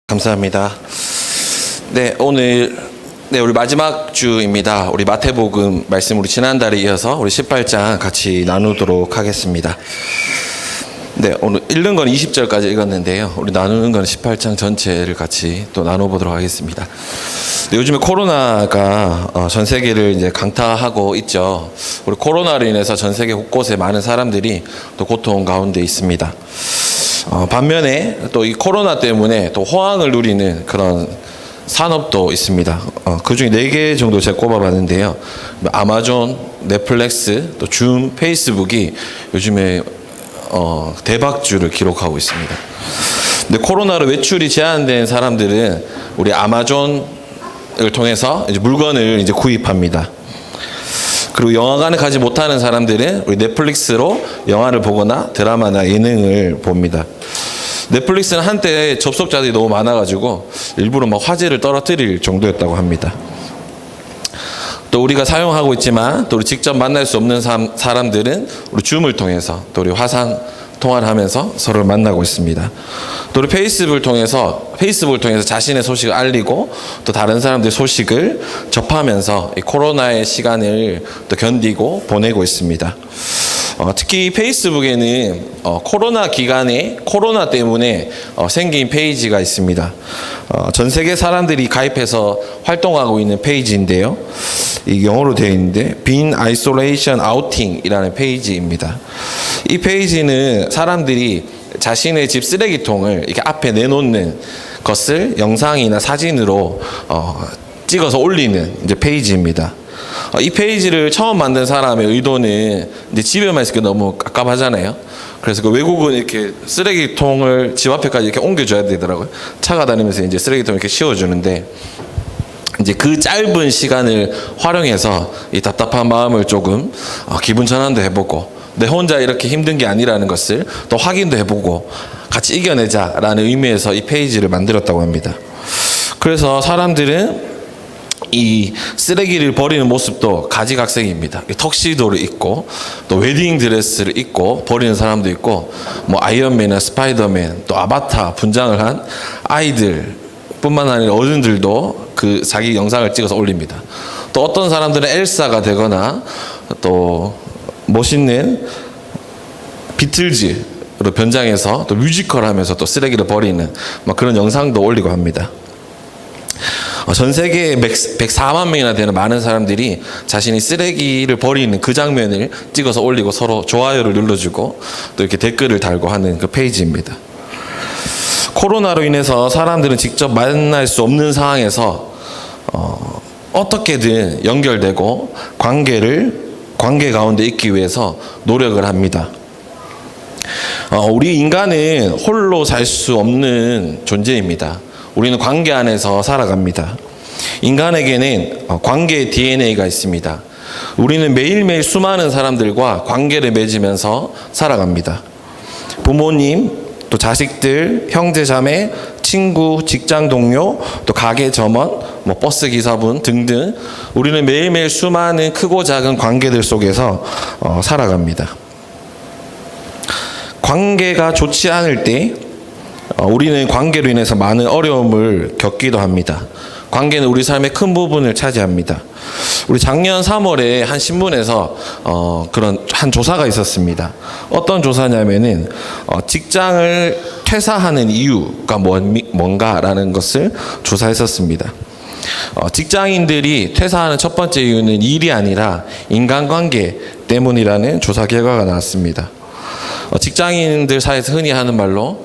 감사합니다. 네, 오늘 우리 마지막 주입니다. 우리 마태복음 말씀 우리 지난달에 이어서 우리 18장 같이 나누도록 하겠습니다. 네, 오늘 읽는 건 20절까지 읽었는데요. 우리 나누는 건 18장 전체를 같이 또 나눠보도록 하겠습니다. 네, 요즘에 코로나가 전 세계를 이제 강타하고 있죠. 우리 코로나로 인해서 전 세계 곳곳에 많은 사람들이 또 고통 가운데 있습니다. 반면에 또 이 코로나 때문에 또 호황을 누리는 그런 산업도 있습니다. 그 중에 4개 정도 제가 꼽아봤는데요. 아마존, 넷플릭스, 또 줌, 페이스북이 요즘에 대박주를 기록하고 있습니다. 근데 코로나로 외출이 제한된 사람들은 우리 아마존을 통해서 이제 물건을 이제 구입합니다. 그리고 영화관에 가지 못하는 사람들은 우리 넷플릭스로 영화를 보거나 드라마나 예능을 봅니다. 넷플릭스는 한때 접속자들이 너무 많아가지고 일부러 막 화제를 떨어뜨릴 정도였다고 합니다. 또 우리가 사용하고 있지만 또 우리 직접 만날 수 없는 사람들은 우리 줌을 통해서 또 우리 화상 통화를 하면서 서로를 만나고 있습니다. 또 우리 페이스북을 통해서 자신의 소식을 알리고 또 다른 사람들의 소식을 접하면서 이 코로나의 시간을 또 견디고 보내고 있습니다. 특히 페이스북에는 코로나 기간에 코로나 때문에 생긴 페이지가 있습니다. 전 세계 사람들이 가입해서 활동하고 있는 페이지인데요. 이 영어로 되어 있는데 Bin Isolation Outing이라는 페이지입니다. 이 페이지는 사람들이 자신의 집 쓰레기통을 이렇게 앞에 내놓는 것을 영상이나 사진으로 찍어서 올리는 이제 페이지입니다. 이 페이지를 처음 만든 사람의 의도는 이제 집에만 있으니까 너무 깝깝하잖아요. 그래서 그 외국은 이렇게 쓰레기통을 집 앞에까지 이렇게 옮겨줘야 되더라고요. 차가 다니면서 이제 쓰레기통을 이렇게 씌워주는데 이제 그 짧은 시간을 활용해서 이 답답한 마음을 조금 기분 전환도 해보고 내 혼자 이렇게 힘든 게 아니라는 것을 또 확인도 해보고 같이 이겨내자라는 의미에서 이 페이지를 만들었다고 합니다. 그래서 사람들은 이 쓰레기를 버리는 모습도 가지각색입니다. 턱시도를 입고 또 웨딩 드레스를 입고 버리는 사람도 있고 뭐 아이언맨이나 스파이더맨 또 아바타 분장을 한 아이들 뿐만 아니라 어른들도 그 자기 영상을 찍어서 올립니다. 또 어떤 사람들은 엘사가 되거나 또 멋있는 비틀즈로 변장해서 또 뮤지컬 하면서 또 쓰레기를 버리는 막 그런 영상도 올리고 합니다. 전 세계에 104만 명이나 되는 많은 사람들이 자신이 쓰레기를 버리는 그 장면을 찍어서 올리고 서로 좋아요를 눌러주고 또 이렇게 댓글을 달고 하는 그 페이지입니다. 코로나로 인해서 사람들은 직접 만날 수 없는 상황에서 어떻게든 연결되고 관계 가운데 있기 위해서 노력을 합니다. 우리 인간은 홀로 살 수 없는 존재입니다. 우리는 관계 안에서 살아갑니다. 인간에게는 관계의 DNA가 있습니다. 우리는 매일매일 수많은 사람들과 관계를 맺으면서 살아갑니다. 부모님, 또 자식들, 형제자매, 친구, 직장 동료, 또 가게 점원, 뭐 버스 기사분 등등 우리는 매일매일 수많은 크고 작은 관계들 속에서 살아갑니다. 관계가 좋지 않을 때 우리는 관계로 인해서 많은 어려움을 겪기도 합니다. 관계는 우리 삶의 큰 부분을 차지합니다. 우리 작년 3월에 한 신문에서 그런 한 조사가 있었습니다. 어떤 조사냐면은 직장을 퇴사하는 이유가 뭔가라는 것을 조사했었습니다. 직장인들이 퇴사하는 첫 번째 이유는 일이 아니라 인간관계 때문이라는 조사 결과가 나왔습니다. 직장인들 사이에서 흔히 하는 말로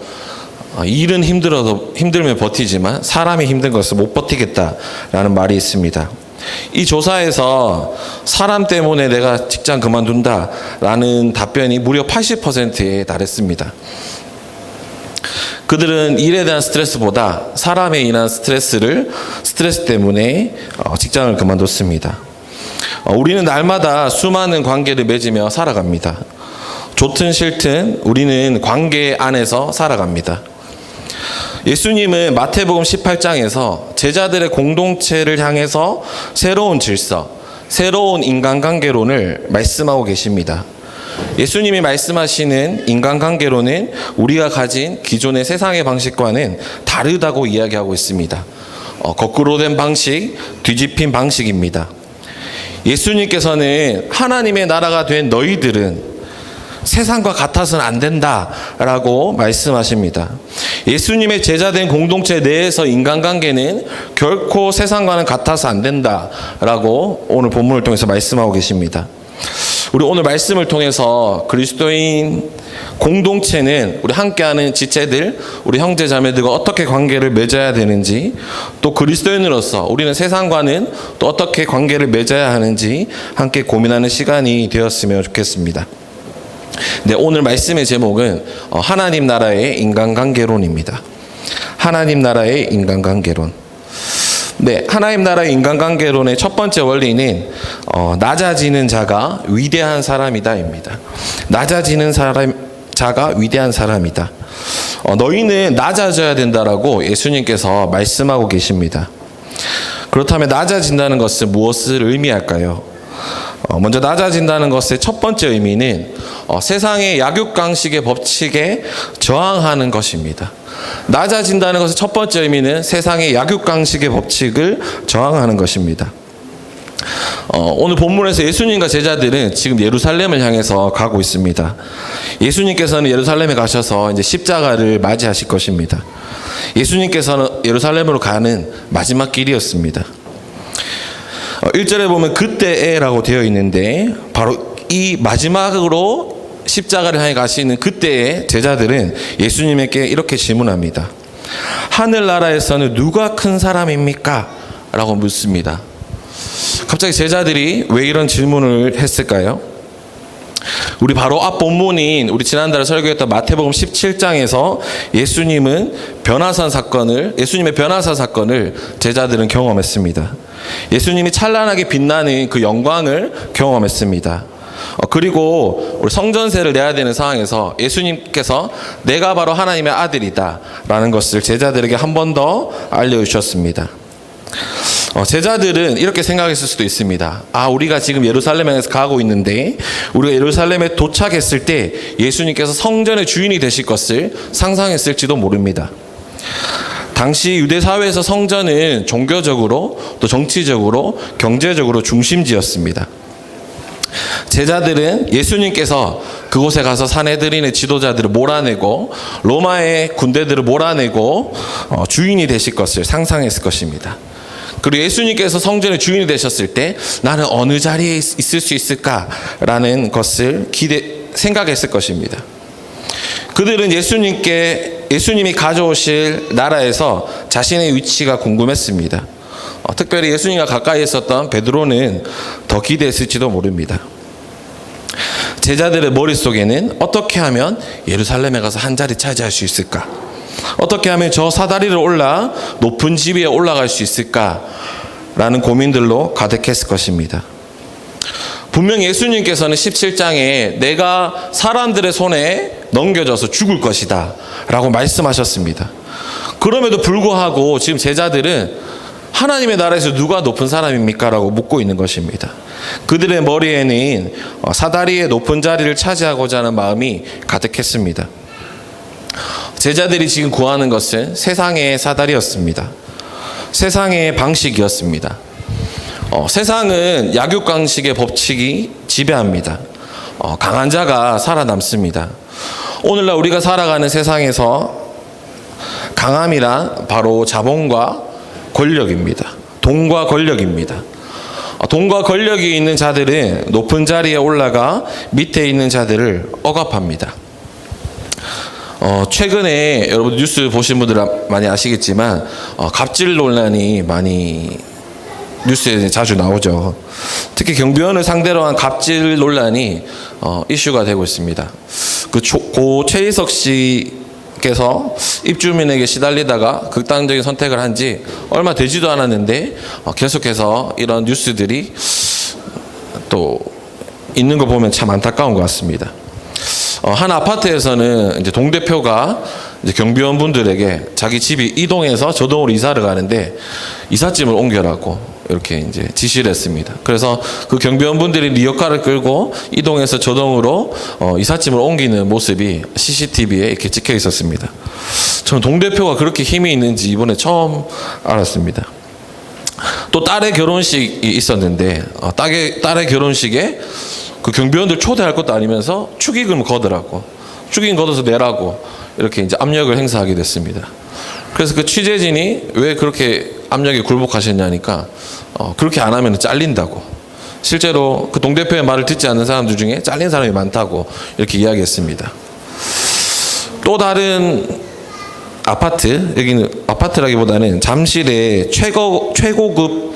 일은 힘들면 버티지만 사람이 힘든 것을 못 버티겠다라는 말이 있습니다. 이 조사에서 사람 때문에 내가 직장 그만둔다라는 답변이 무려 80%에 달했습니다. 그들은 일에 대한 스트레스보다 사람에 인한 스트레스 때문에 직장을 그만뒀습니다. 우리는 날마다 수많은 관계를 맺으며 살아갑니다. 좋든 싫든 우리는 관계 안에서 살아갑니다. 예수님은 마태복음 18장에서 제자들의 공동체를 향해서 새로운 질서, 새로운 인간관계론을 말씀하고 계십니다. 예수님이 말씀하시는 인간관계로는 우리가 가진 기존의 세상의 방식과는 다르다고 이야기하고 있습니다. 거꾸로 된 방식, 뒤집힌 방식입니다. 예수님께서는 하나님의 나라가 된 너희들은 세상과 같아서는 안 된다라고 말씀하십니다. 예수님의 제자된 공동체 내에서 인간관계는 결코 세상과는 같아서 안 된다라고 오늘 본문을 통해서 말씀하고 계십니다. 우리 오늘 말씀을 통해서 그리스도인 공동체는 우리 함께하는 지체들, 우리 형제 자매들과 어떻게 관계를 맺어야 되는지, 또 그리스도인으로서 우리는 세상과는 또 어떻게 관계를 맺어야 하는지 함께 고민하는 시간이 되었으면 좋겠습니다. 네, 오늘 말씀의 제목은 하나님 나라의 인간관계론입니다. 하나님 나라의 인간관계론. 네, 하나님 나라의 인간관계론의 첫 번째 원리는 낮아지는 자가 위대한 사람이다입니다. 낮아지는 자가 위대한 사람이다. 너희는 낮아져야 된다라고 예수님께서 말씀하고 계십니다. 그렇다면 낮아진다는 것은 무엇을 의미할까요? 먼저 낮아진다는 것의 첫 번째 의미는 세상의 약육강식의 법칙에 저항하는 것입니다. 낮아진다는 것의 첫 번째 의미는 세상의 약육강식의 법칙을 저항하는 것입니다. 오늘 본문에서 예수님과 제자들은 지금 예루살렘을 향해서 가고 있습니다. 예수님께서는 예루살렘에 가셔서 이제 십자가를 맞이하실 것입니다. 예수님께서는 예루살렘으로 가는 마지막 길이었습니다. 1절에 보면 그때에라고 되어 있는데 바로 이 마지막으로 십자가를 향해 가시는 그때에 제자들은 예수님에게 이렇게 질문합니다. 하늘나라에서는 누가 큰 사람입니까? 라고 묻습니다. 갑자기 제자들이 왜 이런 질문을 했을까요? 우리 바로 앞 본문인 우리 지난달에 설교했던 마태복음 17장에서 예수님의 변화산 사건을 제자들은 경험했습니다. 예수님이 찬란하게 빛나는 그 영광을 경험했습니다. 그리고 우리 성전세를 내야 되는 상황에서 예수님께서 내가 바로 하나님의 아들이다 라는 것을 제자들에게 한 번 더 알려주셨습니다. 제자들은 이렇게 생각했을 수도 있습니다. 우리가 지금 예루살렘에서 가고 있는데 우리가 예루살렘에 도착했을 때 예수님께서 성전의 주인이 되실 것을 상상했을지도 모릅니다. 당시 유대 사회에서 성전은 종교적으로 또 정치적으로 경제적으로 중심지였습니다. 제자들은 예수님께서 그곳에 가서 사내들인의 지도자들을 몰아내고 로마의 군대들을 몰아내고 주인이 되실 것을 상상했을 것입니다. 그리고 예수님께서 성전의 주인이 되셨을 때 나는 어느 자리에 있을 수 있을까라는 것을 생각했을 것입니다. 그들은 예수님이 가져오실 나라에서 자신의 위치가 궁금했습니다. 특별히 예수님과 가까이 있었던 베드로는 더 기대했을지도 모릅니다. 제자들의 머릿속에는 어떻게 하면 예루살렘에 가서 한 자리 차지할 수 있을까? 어떻게 하면 저 사다리를 올라 높은 집 위에 올라갈 수 있을까라는 고민들로 가득했을 것입니다. 분명 예수님께서는 17장에 내가 사람들의 손에 넘겨져서 죽을 것이다 라고 말씀하셨습니다. 그럼에도 불구하고 지금 제자들은 하나님의 나라에서 누가 높은 사람입니까? 라고 묻고 있는 것입니다. 그들의 머리에는 사다리의 높은 자리를 차지하고자 하는 마음이 가득했습니다. 제자들이 지금 구하는 것은 세상의 사다리였습니다. 세상의 방식이었습니다. 세상은 약육강식의 법칙이 지배합니다. 강한 자가 살아남습니다. 오늘날 우리가 살아가는 세상에서 강함이란 바로 자본과 권력입니다. 돈과 권력입니다. 돈과 권력이 있는 자들은 높은 자리에 올라가 밑에 있는 자들을 억압합니다. 최근에 여러분 뉴스 보신 분들은 많이 아시겠지만 갑질 논란이 많이 뉴스에 자주 나오죠. 특히 경비원을 상대로 한 갑질 논란이 이슈가 되고 있습니다. 고 최희석 씨께서 입주민에게 시달리다가 극단적인 선택을 한 지 얼마 되지도 않았는데 계속해서 이런 뉴스들이 또 있는 거 보면 참 안타까운 것 같습니다. 한 아파트에서는 이제 동대표가 이제 경비원분들에게 자기 집이 이동해서 저동으로 이사를 가는데 이삿짐을 옮겨라고 이렇게 이제 지시를 했습니다. 그래서 그 경비원분들이 리어카를 끌고 이동해서 저동으로 이삿짐을 옮기는 모습이 CCTV에 이렇게 찍혀 있었습니다. 저는 동대표가 그렇게 힘이 있는지 이번에 처음 알았습니다. 또 딸의 결혼식이 있었는데 딸의 결혼식에 그 경비원들 초대할 것도 아니면서 축의금을 거더라고. 축의금 걷어서 내라고 이렇게 이제 압력을 행사하게 됐습니다. 그래서 그 취재진이 왜 그렇게 압력에 굴복하셨냐니까 그렇게 안 하면 잘린다고. 실제로 그 동대표의 말을 듣지 않는 사람들 중에 잘린 사람이 많다고 이렇게 이야기했습니다. 또 다른 아파트, 여기는 아파트라기보다는 잠실의 최고급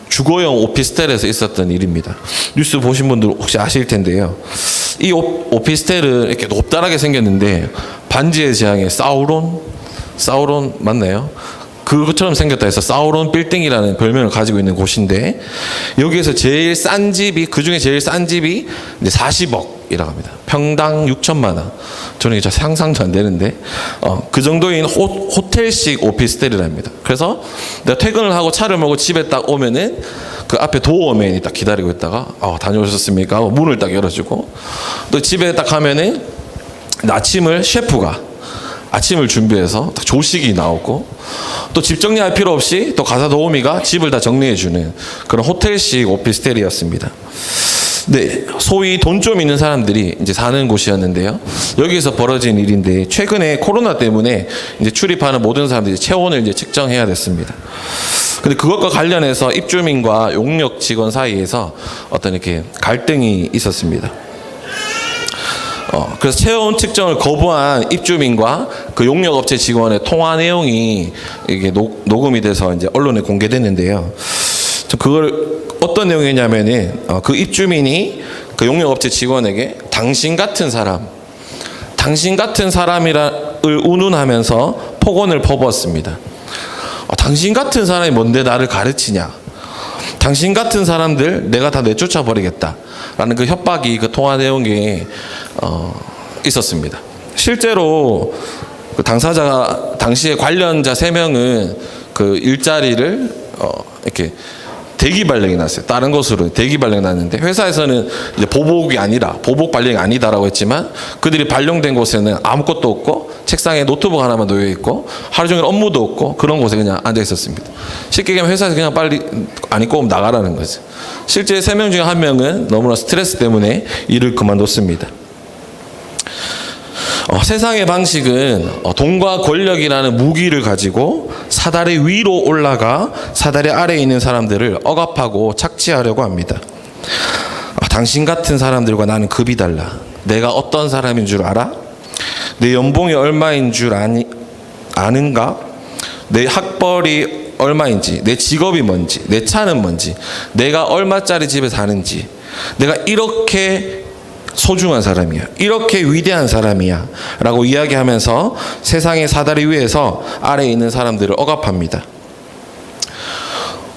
주거용 오피스텔에서 있었던 일입니다. 뉴스 보신 분들 혹시 아실 텐데요. 이 오피스텔은 이렇게 높다랗게 생겼는데 반지의 제왕의 사우론 맞나요? 그것처럼 생겼다 해서 사우론 빌딩이라는 별명을 가지고 있는 곳인데, 여기에서 제일 싼 집이, 그 중에 제일 싼 집이 이제 40억이라고 합니다. 평당 6천만 원. 저는 이게 상상도 안 되는데, 그 정도인 호텔식 오피스텔이랍니다. 그래서 내가 퇴근을 하고 차를 몰고 집에 딱 오면은 그 앞에 도어맨이 딱 기다리고 있다가 다녀오셨습니까? 하고 문을 딱 열어주고, 또 집에 딱 가면은 아침을 셰프가 아침을 준비해서 조식이 나오고, 또 집 정리할 필요 없이 또 가사 도우미가 집을 다 정리해주는 그런 호텔식 오피스텔이었습니다. 네, 소위 돈 좀 있는 사람들이 이제 사는 곳이었는데요. 여기서 벌어진 일인데, 최근에 코로나 때문에 이제 출입하는 모든 사람들이 체온을 이제 측정해야 됐습니다. 근데 그것과 관련해서 입주민과 용역 직원 사이에서 어떤 이렇게 갈등이 있었습니다. 그래서 체온 측정을 거부한 입주민과 그 용역업체 직원의 통화 내용이 이게 녹음이 돼서 이제 언론에 공개됐는데요. 그걸 어떤 내용이냐면은 그 입주민이 그 용역업체 직원에게 당신 같은 사람이라를 운운하면서 폭언을 퍼부었습니다. 당신 같은 사람이 뭔데 나를 가르치냐? 당신 같은 사람들 내가 다 내쫓아 버리겠다라는 그 협박이 그 통화 내용에 있었습니다. 실제로 그 당사자 당시에 관련자 3명은 그 일자리를 이렇게 대기 발령이 났어요. 다른 곳으로 대기 발령이 났는데, 회사에서는 이제 보복 발령이 아니다라고 했지만, 그들이 발령된 곳에는 아무것도 없고 책상에 노트북 하나만 놓여 있고 하루 종일 업무도 없고 그런 곳에 그냥 앉아 있었습니다. 쉽게 얘기하면 회사에서 그냥 빨리 안 입고 오면 나가라는 거죠. 실제 3명 중에 1명은 너무나 스트레스 때문에 일을 그만뒀습니다. 세상의 방식은 돈과 권력이라는 무기를 가지고 사다리 위로 올라가 사다리 아래에 있는 사람들을 억압하고 착취하려고 합니다. 당신 같은 사람들과 나는 급이 달라. 내가 어떤 사람인 줄 알아? 내 연봉이 얼마인 줄 아는가? 내 학벌이 얼마인지, 내 직업이 뭔지, 내 차는 뭔지, 내가 얼마짜리 집에 사는지, 내가 이렇게 소중한 사람이야, 이렇게 위대한 사람이야 라고 이야기하면서 세상의 사다리 위에서 아래에 있는 사람들을 억압합니다.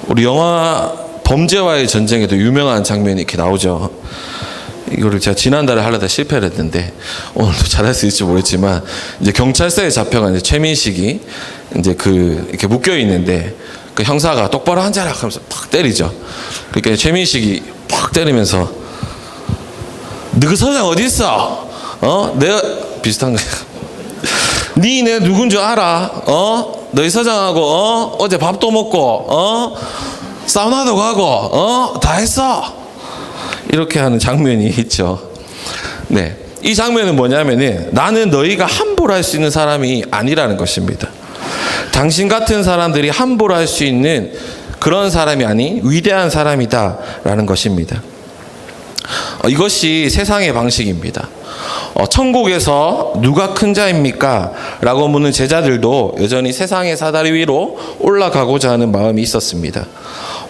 우리 영화 범죄와의 전쟁에도 유명한 장면이 이렇게 나오죠. 이거를 제가 지난달에 하려다 실패를 했는데 오늘도 잘할 수 있을지 모르겠지만, 이제 경찰서에 잡혀간 이제 최민식이 이제 이렇게 묶여 있는데, 그 형사가 똑바로 앉아라 하면서 팍 때리죠. 그러니까 최민식이 팍 때리면서 너그 서장 어디 있어? 내가 비슷한 거야. 니네 누군 줄 알아? 너희 서장하고 어제 밥도 먹고 사우나도 가고 다 했어. 이렇게 하는 장면이 있죠. 네, 이 장면은 뭐냐면은 나는 너희가 함부로 할 수 있는 사람이 아니라는 것입니다. 당신 같은 사람들이 함부로 할 수 있는 그런 사람이 아닌 위대한 사람이다라는 것입니다. 이것이 세상의 방식입니다. 천국에서 누가 큰 자입니까? 라고 묻는 제자들도 여전히 세상의 사다리 위로 올라가고자 하는 마음이 있었습니다.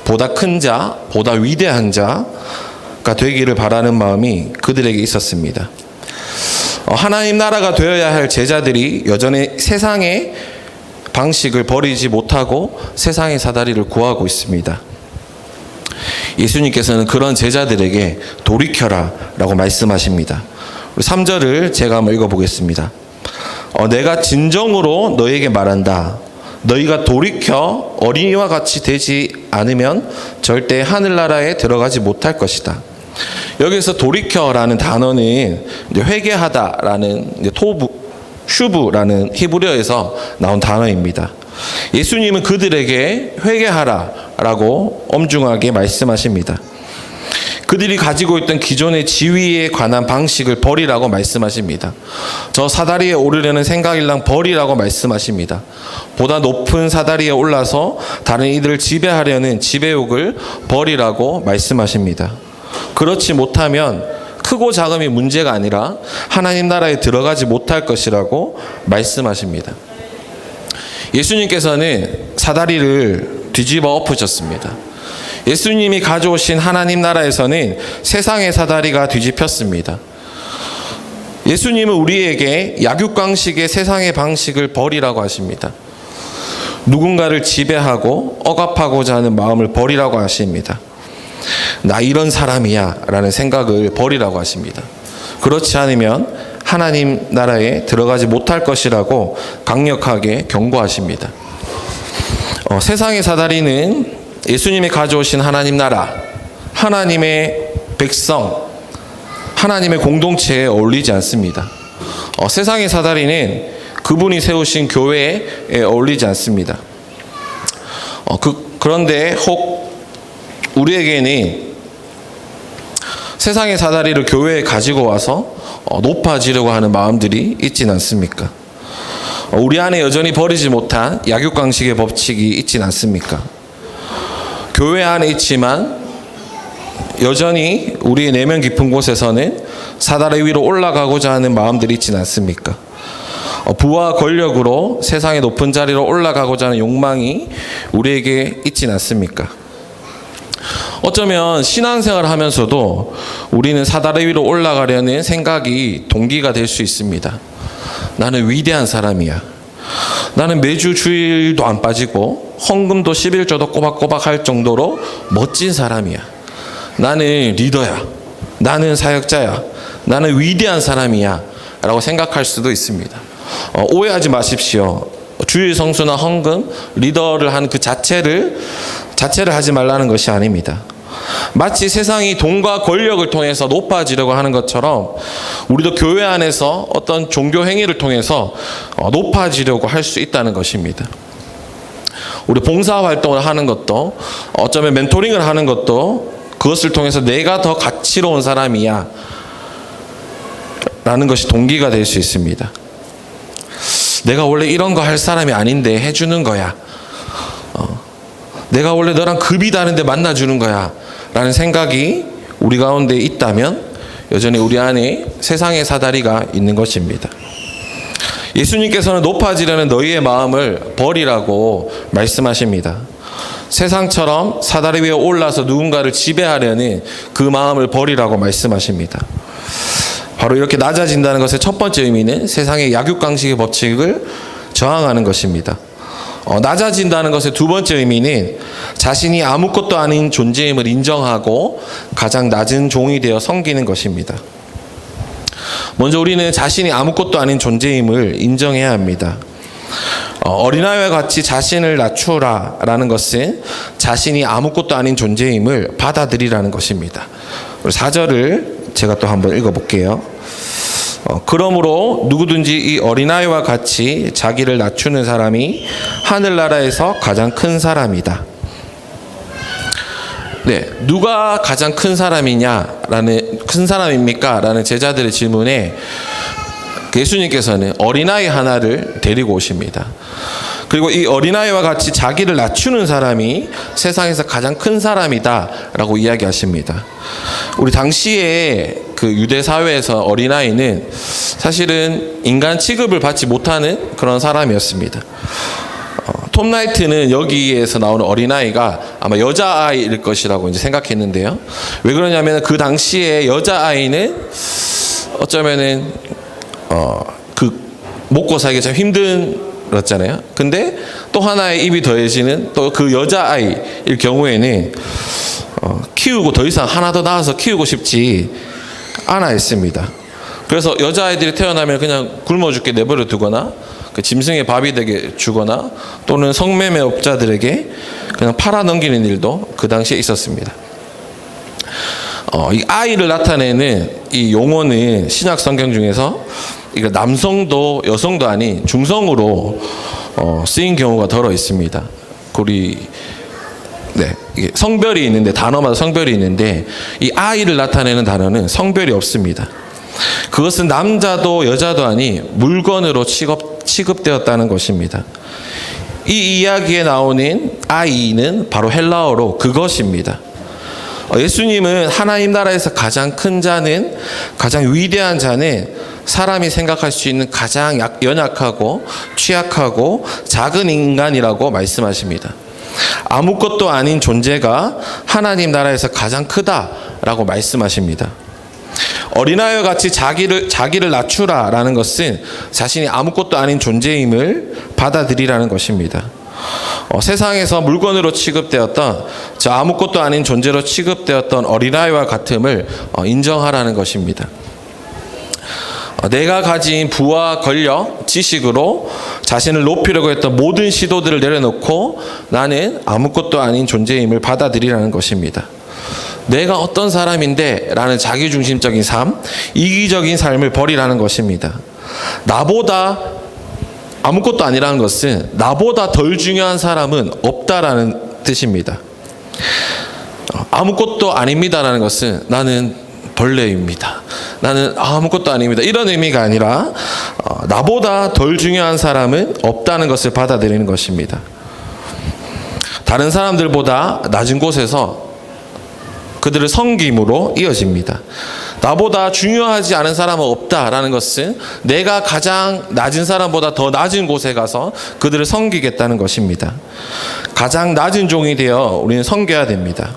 보다 큰 자, 보다 위대한 자가 되기를 바라는 마음이 그들에게 있었습니다. 하나님 나라가 되어야 할 제자들이 여전히 세상의 방식을 버리지 못하고 세상의 사다리를 구하고 있습니다. 예수님께서는 그런 제자들에게 돌이켜라 라고 말씀하십니다. 3절을 제가 한번 읽어보겠습니다. 내가 진정으로 너에게 말한다. 너희가 돌이켜 어린이와 같이 되지 않으면 절대 하늘나라에 들어가지 못할 것이다. 여기서 돌이켜라는 단어는 이제 회개하다라는 이제 슈브라는 히브리어에서 나온 단어입니다. 예수님은 그들에게 회개하라라고 엄중하게 말씀하십니다. 그들이 가지고 있던 기존의 지위에 관한 방식을 버리라고 말씀하십니다. 저 사다리에 오르려는 생각일랑 버리라고 말씀하십니다. 보다 높은 사다리에 올라서 다른 이들을 지배하려는 지배욕을 버리라고 말씀하십니다. 그렇지 못하면 크고 작음이 문제가 아니라 하나님 나라에 들어가지 못할 것이라고 말씀하십니다. 예수님께서는 사다리를 뒤집어 엎으셨습니다. 예수님이 가져오신 하나님 나라에서는 세상의 사다리가 뒤집혔습니다. 예수님은 우리에게 약육강식의 세상의 방식을 버리라고 하십니다. 누군가를 지배하고 억압하고자 하는 마음을 버리라고 하십니다. 나 이런 사람이야 라는 생각을 버리라고 하십니다. 그렇지 않으면 하나님 나라에 들어가지 못할 것이라고 강력하게 경고하십니다. 세상의 사다리는 예수님이 가져오신 하나님 나라, 하나님의 백성, 하나님의 공동체에 어울리지 않습니다. 세상의 사다리는 그분이 세우신 교회에 어울리지 않습니다. 그런데 혹 우리에게는 세상의 사다리를 교회에 가지고 와서 높아지려고 하는 마음들이 있진 않습니까? 우리 안에 여전히 버리지 못한 약육강식의 법칙이 있진 않습니까? 교회 안에 있지만 여전히 우리의 내면 깊은 곳에서는 사다리 위로 올라가고자 하는 마음들이 있진 않습니까? 부와 권력으로 세상의 높은 자리로 올라가고자 하는 욕망이 우리에게 있진 않습니까? 어쩌면 신앙생활을 하면서도 우리는 사다리 위로 올라가려는 생각이 동기가 될 수 있습니다. 나는 위대한 사람이야. 나는 매주 주일도 안 빠지고 헌금도 11조도 꼬박꼬박 할 정도로 멋진 사람이야. 나는 리더야. 나는 사역자야. 나는 위대한 사람이야. 라고 생각할 수도 있습니다. 오해하지 마십시오. 주일 성수나 헌금, 리더를 하는 그 자체를 하지 말라는 것이 아닙니다. 마치 세상이 돈과 권력을 통해서 높아지려고 하는 것처럼 우리도 교회 안에서 어떤 종교 행위를 통해서 높아지려고 할 수 있다는 것입니다. 우리 봉사활동을 하는 것도 어쩌면 멘토링을 하는 것도 그것을 통해서 내가 더 가치로운 사람이야 라는 것이 동기가 될 수 있습니다. 내가 원래 이런 거 할 사람이 아닌데 해주는 거야. 내가 원래 너랑 급이 다른데 만나주는 거야 라는 생각이 우리 가운데 있다면 여전히 우리 안에 세상의 사다리가 있는 것입니다. 예수님께서는 높아지려는 너희의 마음을 버리라고 말씀하십니다. 세상처럼 사다리 위에 올라서 누군가를 지배하려는 그 마음을 버리라고 말씀하십니다. 바로 이렇게 낮아진다는 것의 첫 번째 의미는 세상의 약육강식의 법칙을 저항하는 것입니다. 낮아진다는 것의 두 번째 의미는 자신이 아무것도 아닌 존재임을 인정하고 가장 낮은 종이 되어 섬기는 것입니다. 먼저 우리는 자신이 아무것도 아닌 존재임을 인정해야 합니다. 어린아이와 같이 자신을 낮추라 라는 것은 자신이 아무것도 아닌 존재임을 받아들이라는 것입니다. 4절을 제가 또 한번 읽어볼게요. 그러므로 누구든지 이 어린아이와 같이 자기를 낮추는 사람이 하늘나라에서 가장 큰 사람이다. 네, 누가 가장 큰 사람입니까? 라는 제자들의 질문에 예수님께서는 어린아이 하나를 데리고 오십니다. 그리고 이 어린아이와 같이 자기를 낮추는 사람이 세상에서 가장 큰 사람이다 라고 이야기하십니다. 우리 당시에 그 유대 사회에서 어린아이는 사실은 인간 취급을 받지 못하는 그런 사람이었습니다. 톰 라이트는 여기에서 나오는 어린아이가 아마 여자아이일 것이라고 이제 생각했는데요. 왜 그러냐면 그 당시에 여자아이는 어쩌면은 먹고 살기 참 힘들었잖아요. 근데 또 하나의 입이 더해지는 또 그 여자아이일 경우에는 키우고 더 이상 하나 더 낳아서 키우고 싶지 않아 했습니다. 그래서 여자아이들이 태어나면 그냥 굶어 죽게 내버려 두거나 그 짐승의 밥이 되게 주거나 또는 성매매업자들에게 그냥 팔아 넘기는 일도 그 당시에 있었습니다. 이 아이를 나타내는 이 용어는 신약 성경 중에서 이거 남성도 여성도 아닌 중성으로 쓰인 경우가 더러 있습니다. 이게 성별이 있는데 단어마다 성별이 있는데 이 아이를 나타내는 단어는 성별이 없습니다. 그것은 남자도 여자도 아닌 물건으로 취급되었다는 것입니다. 이 이야기에 나오는 아이는 바로 헬라어로 그것입니다. 예수님은 하나님 나라에서 가장 큰 자는, 가장 위대한 자는 사람이 생각할 수 있는 가장 연약하고 취약하고 작은 인간이라고 말씀하십니다. 아무것도 아닌 존재가 하나님 나라에서 가장 크다라고 말씀하십니다. 어린아이와 같이 자기를 낮추라라는 것은 자신이 아무것도 아닌 존재임을 받아들이라는 것입니다. 세상에서 물건으로 취급되었던 저 아무것도 아닌 존재로 취급되었던 어린아이와 같음을 인정하라는 것입니다. 내가 가진 부와 권력, 지식으로 자신을 높이려고 했던 모든 시도들을 내려놓고 나는 아무것도 아닌 존재임을 받아들이라는 것입니다. 내가 어떤 사람인데 라는 자기중심적인 삶, 이기적인 삶을 버리라는 것입니다. 나보다 아무것도 아니라는 것은 나보다 덜 중요한 사람은 없다라는 뜻입니다. 아무것도 아닙니다라는 것은 나는 벌레입니다. 나는 아무것도 아닙니다. 이런 의미가 아니라 나보다 덜 중요한 사람은 없다는 것을 받아들이는 것입니다. 다른 사람들보다 낮은 곳에서 그들을 섬김으로 이어집니다. 나보다 중요하지 않은 사람은 없다라는 것은 내가 가장 낮은 사람보다 더 낮은 곳에 가서 그들을 섬기겠다는 것입니다. 가장 낮은 종이 되어 우리는 섬겨야 됩니다.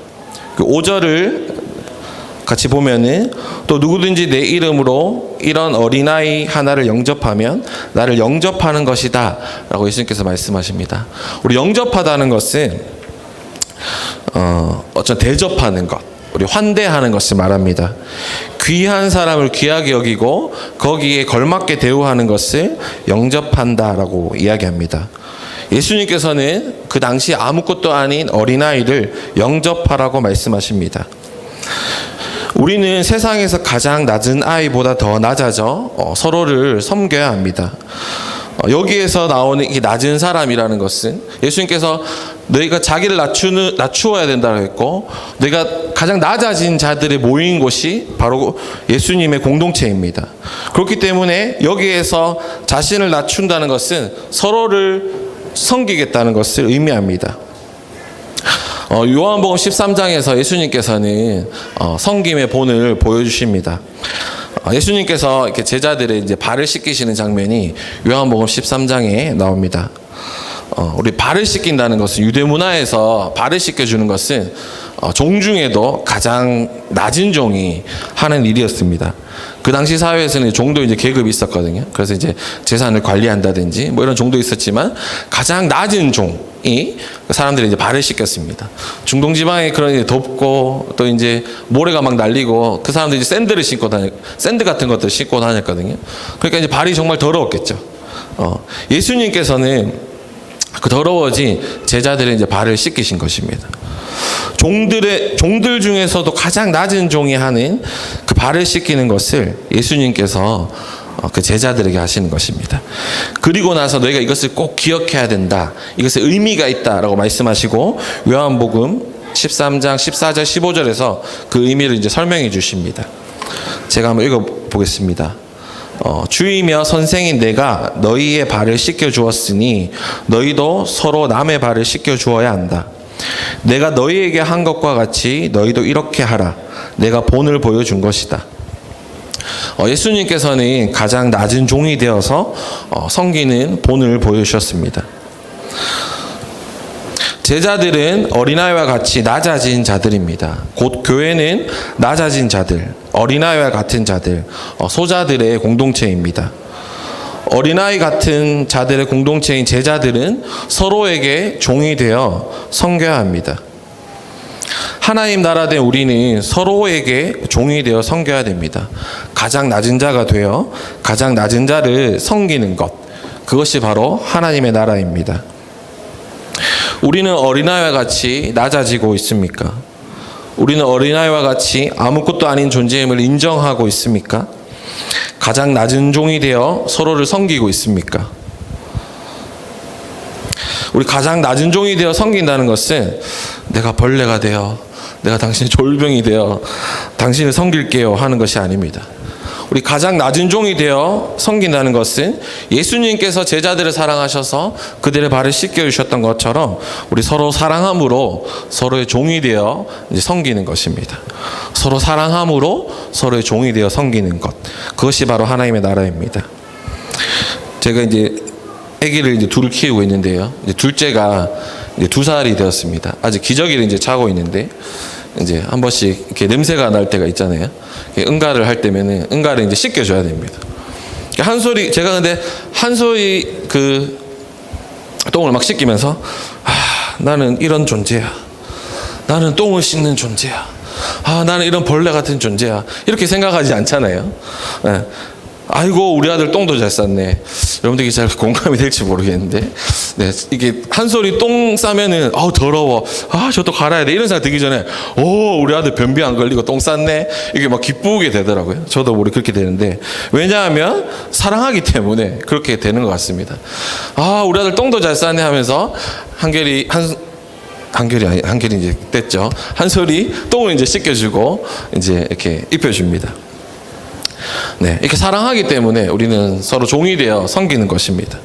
그 5절을 같이 보면은 또 누구든지 내 이름으로 이런 어린아이 하나를 영접하면 나를 영접하는 것이다 라고 예수님께서 말씀하십니다. 우리 영접하다는 것은 어떤 대접하는 것, 우리 환대하는 것을 말합니다. 귀한 사람을 귀하게 여기고 거기에 걸맞게 대우하는 것을 영접한다라고 이야기합니다. 예수님께서는 그 당시 아무것도 아닌 어린아이를 영접하라고 말씀하십니다. 우리는 세상에서 가장 낮은 아이보다 더 낮아져 서로를 섬겨야 합니다. 여기에서 나오는 이 낮은 사람이라는 것은 예수님께서 너희가 자기를 낮추어야 된다고 했고 너희가 가장 낮아진 자들이 모인 곳이 바로 예수님의 공동체입니다. 그렇기 때문에 여기에서 자신을 낮춘다는 것은 서로를 섬기겠다는 것을 의미합니다. 요한복음 13장에서 예수님께서는 섬김의 본을 보여주십니다. 예수님께서 이렇게 제자들의 이제 발을 씻기시는 장면이 요한복음 13장에 나옵니다. 우리 발을 씻긴다는 것은 유대 문화에서 발을 씻겨주는 것은 종 중에도 가장 낮은 종이 하는 일이었습니다. 그 당시 사회에서는 종도 이제 계급이 있었거든요. 그래서 이제 재산을 관리한다든지 뭐 이런 종도 있었지만 가장 낮은 종이 사람들이 이제 발을 씻겼습니다. 중동 지방에 그런 이제 덥고 또 이제 모래가 막 날리고 그 사람들이 이제 샌드 같은 것들 신고 다녔거든요. 그러니까 이제 발이 정말 더러웠겠죠. 예수님께서는 그 더러워진 제자들의 이제 발을 씻기신 것입니다. 종들 중에서도 가장 낮은 종이 하는 그 발을 씻기는 것을 예수님께서 그 제자들에게 하시는 것입니다. 그리고 나서 너희가 이것을 꼭 기억해야 된다. 이것에 의미가 있다라고 말씀하시고 요한복음 13장 14절 15절에서 그 의미를 이제 설명해 주십니다. 제가 한번 읽어 보겠습니다. 주이며 선생인 내가 너희의 발을 씻겨 주었으니 너희도 서로 남의 발을 씻겨 주어야 한다. 내가 너희에게 한 것과 같이 너희도 이렇게 하라. 내가 본을 보여준 것이다. 예수님께서는 가장 낮은 종이 되어서 섬기는 본을 보여주셨습니다. 제자들은 어린아이와 같이 낮아진 자들입니다. 곧 교회는 낮아진 자들, 어린아이와 같은 자들, 소자들의 공동체입니다. 어린아이 같은 자들의 공동체인 제자들은 서로에게 종이 되어 섬겨야 합니다. 하나님 나라 된 우리는 서로에게 종이 되어 섬겨야 됩니다. 가장 낮은 자가 되어 가장 낮은 자를 섬기는 것, 그것이 바로 하나님의 나라입니다. 우리는 어린아이와 같이 낮아지고 있습니까? 우리는 어린아이와 같이 아무것도 아닌 존재임을 인정하고 있습니까? 가장 낮은 종이 되어 서로를 섬기고 있습니까? 우리 가장 낮은 종이 되어 섬긴다는 것은 내가 벌레가 되어, 내가 당신의 졸병이 되어 당신을 섬길게요 하는 것이 아닙니다. 우리 가장 낮은 종이 되어 섬긴다는 것은 예수님께서 제자들을 사랑하셔서 그들의 발을 씻겨주셨던 것처럼 우리 서로 사랑함으로 서로의 종이 되어 이제 섬기는 것입니다. 서로 사랑함으로 서로의 종이 되어 섬기는 것, 그것이 바로 하나님의 나라입니다. 제가 이제 아기를 이제 둘을 키우고 있는데요. 이제 둘째가 이제 2살이 되었습니다. 아직 기저귀를 이제 차고 있는데 이제 한 번씩 이렇게 냄새가 날 때가 있잖아요. 응가를 할 때면은 응가를 이제 씻겨줘야 됩니다. 한 소리, 제가 근데 한 소리 그 똥을 막 씻기면서 나는 이런 존재야. 나는 똥을 씻는 존재야. 나는 이런 벌레 같은 존재야. 이렇게 생각하지 않잖아요. 네. 아이고 우리 아들 똥도 잘 쌌네. 여러분들이 잘 공감이 될지 모르겠는데, 네, 이게 한 소리 똥 싸면은 더러워, 저도 갈아야 돼 이런 생각 들기 전에 우리 아들 변비 안 걸리고 똥 쌌네, 이게 막 기쁘게 되더라고요. 저도 우리 그렇게 되는데, 왜냐하면 사랑하기 때문에 그렇게 되는 것 같습니다. 우리 아들 똥도 잘 쌌네 하면서 한결이 이제 뗐죠. 한 소리 똥을 이제 씻겨주고 이제 이렇게 입혀줍니다. 네, 이렇게 사랑하기 때문에 우리는 서로 종이 되어 섬기는 것입니다.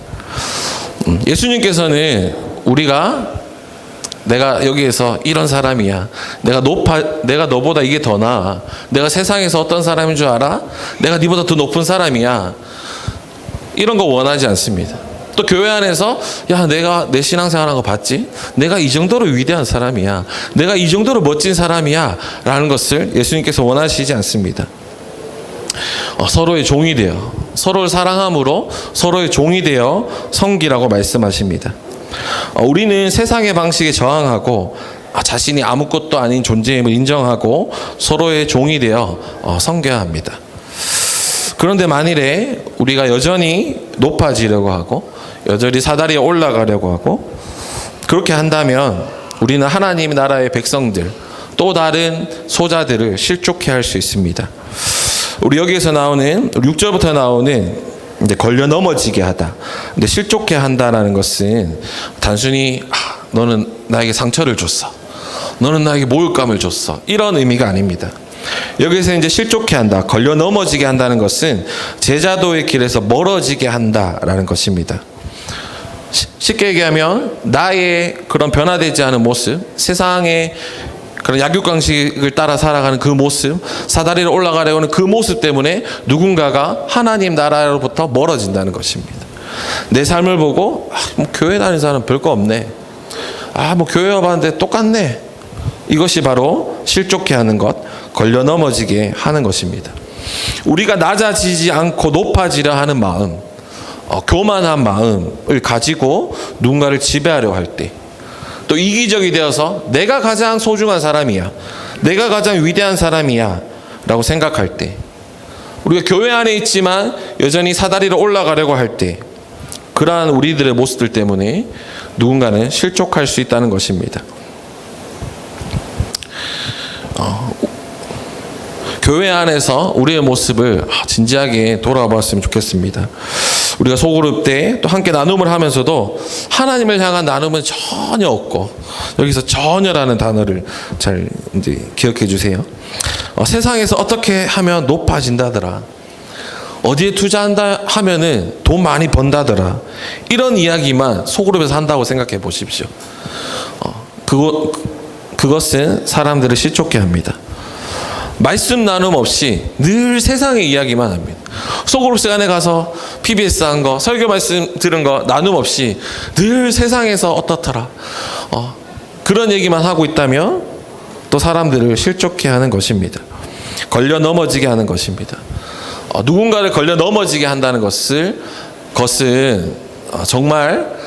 예수님께서는 내가 여기에서 이런 사람이야, 내가 너보다 이게 더 나아, 내가 세상에서 어떤 사람인 줄 알아? 내가 네보다 더 높은 사람이야, 이런 거 원하지 않습니다. 또 교회 안에서 내가 내 신앙생활한 거 봤지? 내가 이 정도로 위대한 사람이야, 내가 이 정도로 멋진 사람이야 라는 것을 예수님께서 원하시지 않습니다. 서로의 종이 되어, 서로를 사랑함으로 서로의 종이 되어 섬기라고 말씀하십니다. 우리는 세상의 방식에 저항하고 자신이 아무것도 아닌 존재임을 인정하고 서로의 종이 되어 섬겨야 합니다. 그런데 만일에 우리가 여전히 높아지려고 하고 여전히 사다리에 올라가려고 하고 그렇게 한다면 우리는 하나님 나라의 백성들, 또 다른 소자들을 실족해 할 수 있습니다. 우리 여기에서 나오는 6절부터 나오는 이제 걸려 넘어지게 하다, 근데 실족해 한다라는 것은 단순히 너는 나에게 상처를 줬어, 너는 나에게 모욕감을 줬어, 이런 의미가 아닙니다. 여기서 이제 실족해 한다, 걸려 넘어지게 한다는 것은 제자도의 길에서 멀어지게 한다라는 것입니다. 쉽게 얘기하면 나의 그런 변화되지 않은 모습, 세상의 그런 약육강식을 따라 살아가는 그 모습, 사다리를 올라가려고 하는 그 모습 때문에 누군가가 하나님 나라로부터 멀어진다는 것입니다. 내 삶을 보고 교회 다니는 사람은 별거 없네, 교회 와봤는데 똑같네, 이것이 바로 실족해 하는 것, 걸려 넘어지게 하는 것입니다. 우리가 낮아지지 않고 높아지려 하는 마음, 교만한 마음을 가지고 누군가를 지배하려 할 때, 또 이기적이 되어서 내가 가장 소중한 사람이야, 내가 가장 위대한 사람이야 라고 생각할 때, 우리가 교회 안에 있지만 여전히 사다리를 올라가려고 할 때, 그러한 우리들의 모습들 때문에 누군가는 실족할 수 있다는 것입니다. 교회 안에서 우리의 모습을 진지하게 돌아봤으면 좋겠습니다. 우리가 소그룹 때 또 함께 나눔을 하면서도 하나님을 향한 나눔은 전혀 없고, 여기서 전혀라는 단어를 잘 이제 기억해 주세요. 세상에서 어떻게 하면 높아진다더라, 어디에 투자한다 하면은 돈 많이 번다더라, 이런 이야기만 소그룹에서 한다고 생각해 보십시오. 그것은 사람들을 실족해 합니다. 말씀 나눔 없이 늘 세상의 이야기만 합니다. 소그룹 시간에 가서 PBS 한 거, 설교 말씀 들은 거 나눔 없이 늘 세상에서 어떻더라, 그런 얘기만 하고 있다면 또 사람들을 실족해 하는 것입니다. 걸려 넘어지게 하는 것입니다. 누군가를 걸려 넘어지게 한다는 것은 정말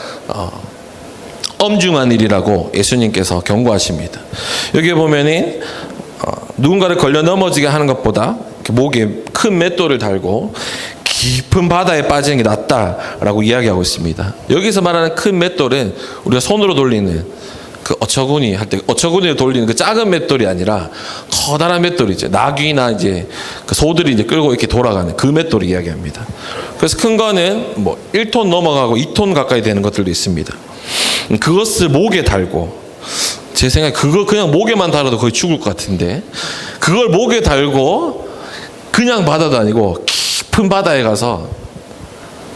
엄중한 일이라고 예수님께서 경고하십니다. 여기에 보면은 누군가를 걸려 넘어지게 하는 것보다 목에 큰 맷돌을 달고 깊은 바다에 빠지는 게 낫다라고 이야기하고 있습니다. 여기서 말하는 큰 맷돌은 우리가 손으로 돌리는 그 어처구니 할 때 어처구니를 돌리는 그 작은 맷돌이 아니라 커다란 맷돌이죠. 나귀나 이제 그 소들이 이제 끌고 이렇게 돌아가는 그 맷돌을 이야기합니다. 그래서 큰 거는 뭐 1톤 넘어가고 2톤 가까이 되는 것들도 있습니다. 그것을 목에 달고, 제 생각에 그거 그냥 목에만 달아도 거의 죽을 것 같은데, 그걸 목에 달고 그냥 바다도 아니고 깊은 바다에 가서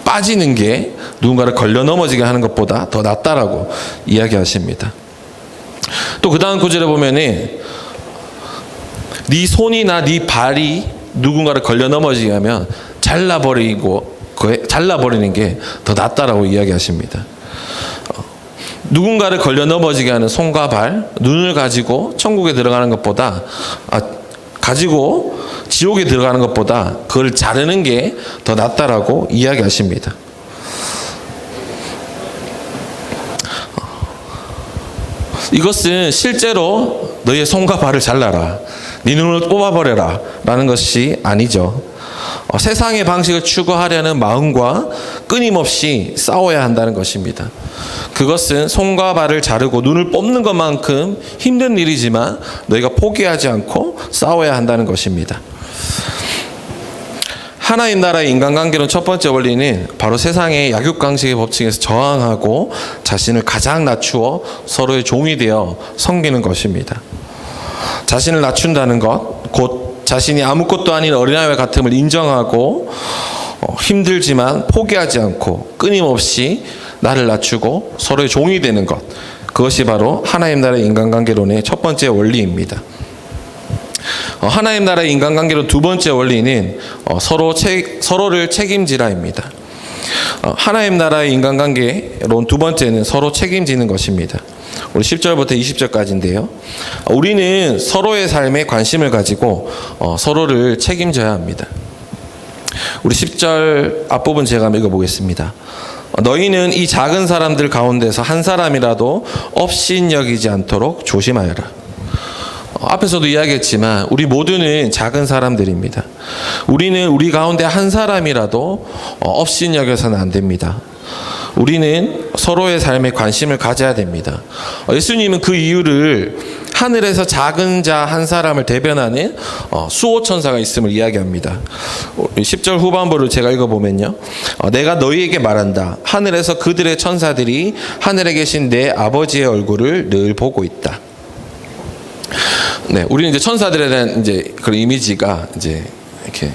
빠지는 게 누군가를 걸려 넘어지게 하는 것보다 더 낫다라고 이야기하십니다. 또 그 다음 구절에 보면은 네 손이나 네 발이 누군가를 걸려 넘어지게 하면 잘라버리는 게 더 낫다라고 이야기하십니다. 누군가를 걸려 넘어지게 하는 손과 발, 눈을 가지고 천국에 들어가는 것보다 가지고 지옥에 들어가는 것보다 그걸 자르는 게 더 낫다라고 이야기하십니다. 이것은 실제로 너의 손과 발을 잘라라, 네 눈을 뽑아버려라 라는 것이 아니죠. 세상의 방식을 추구하려는 마음과 끊임없이 싸워야 한다는 것입니다. 그것은 손과 발을 자르고 눈을 뽑는 것만큼 힘든 일이지만 너희가 포기하지 않고 싸워야 한다는 것입니다. 하나님 나라의 인간관계론 첫 번째 원리는 바로 세상의 약육강식의 법칙에서 저항하고 자신을 가장 낮추어 서로의 종이 되어 섬기는 것입니다. 자신을 낮춘다는 것, 곧 자신이 아무것도 아닌 어린아이와 같음을 인정하고 힘들지만 포기하지 않고 끊임없이 나를 낮추고 서로의 종이 되는 것, 그것이 바로 하나님 나라의 인간관계론의 첫 번째 원리입니다. 하나님 나라의 인간관계론 두 번째 원리는 서로를 책임지라입니다. 하나님 나라의 인간관계론 두 번째는 서로 책임지는 것입니다. 우리 10절부터 20절까지인데요. 우리는 서로의 삶에 관심을 가지고 서로를 책임져야 합니다. 우리 10절 앞부분 제가 한번 읽어보겠습니다. 너희는 이 작은 사람들 가운데서 한 사람이라도 업신여기지 않도록 조심하여라. 앞에서도 이야기했지만 우리 모두는 작은 사람들입니다. 우리는 우리 가운데 한 사람이라도 업신여겨서는 안 됩니다. 우리는 서로의 삶에 관심을 가져야 됩니다. 예수님은 그 이유를 하늘에서 작은 자 한 사람을 대변하는 수호천사가 있음을 이야기합니다. 10절 후반부를 제가 읽어보면요. 내가 너희에게 말한다. 하늘에서 그들의 천사들이 하늘에 계신 내 아버지의 얼굴을 늘 보고 있다. 네, 우리는 이제 천사들에 대한 이제 그런 이미지가 이제 이렇게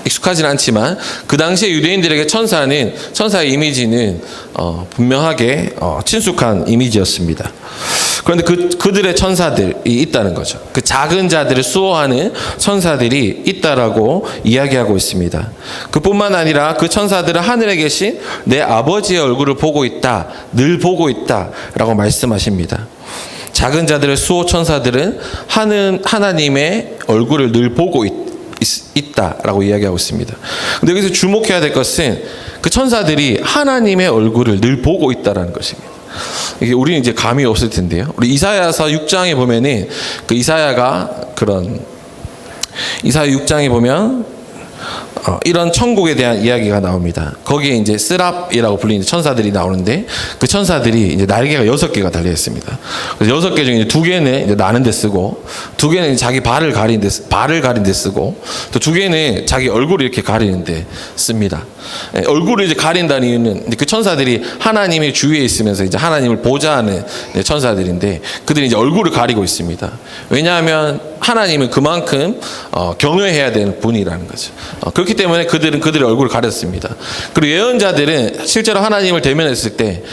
익숙하지는 않지만 그 당시에 유대인들에게 천사의 이미지는 분명하게 친숙한 이미지였습니다. 그런데 그들의 천사들이 있다는 거죠. 그 작은 자들을 수호하는 천사들이 있다라고 이야기하고 있습니다. 그뿐만 아니라 그 천사들은 하늘에 계신 내 아버지의 얼굴을 보고 있다, 늘 보고 있다라고 말씀하십니다. 작은 자들의 수호 천사들은 하나님의 얼굴을 늘 보고 있다라고 이야기하고 있습니다. 근데 여기서 주목해야 될 것은 그 천사들이 하나님의 얼굴을 늘 보고 있다라는 것입니다. 이게 우리는 이제 감이 없을 텐데요. 우리 이사야서 6장에 보면은 그 이사야 6장에 보면 이런 천국에 대한 이야기가 나옵니다. 거기에 이제 스랍이라고 불리는 천사들이 나오는데 그 천사들이 이제 날개가 6개가 달려 있습니다. 그래서 6개 중에 2개는 이제 나는 데 쓰고, 2개는 자기 발을 가린 데 쓰고, 또 2개는 자기 얼굴을 이렇게 가리는 데 씁니다. 얼굴을 이제 가린다는 이유는 그 천사들이 하나님의 주위에 있으면서 이제 하나님을 보좌하는 천사들인데 그들이 이제 얼굴을 가리고 있습니다. 왜냐하면 하나님은 그만큼 경외해야 되는 분이라는 거죠. 그렇기 때문에 그들은 그들의 얼굴을 가렸습니다. 그리고 예언자들은 실제로 하나님을 대면했을 때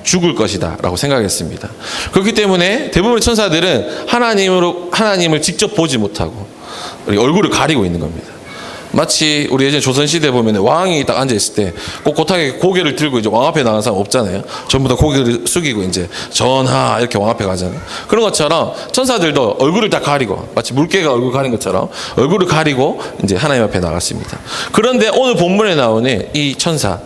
죽을 것이다 라고 생각했습니다. 그렇기 때문에 대부분의 천사들은 하나님을 직접 보지 못하고 얼굴을 가리고 있는 겁니다. 마치 우리 예전 조선시대 보면 왕이 딱 앉아있을 때 꼿꼿하게 고개를 들고 이제 왕 앞에 나가는 사람 없잖아요. 전부 다 고개를 숙이고 이제 전하 이렇게 왕 앞에 가잖아요. 그런 것처럼 천사들도 얼굴을 다 가리고, 마치 물개가 얼굴 가린 것처럼 얼굴을 가리고 이제 하나님 앞에 나갔습니다. 그런데 오늘 본문에 나오는 이 천사는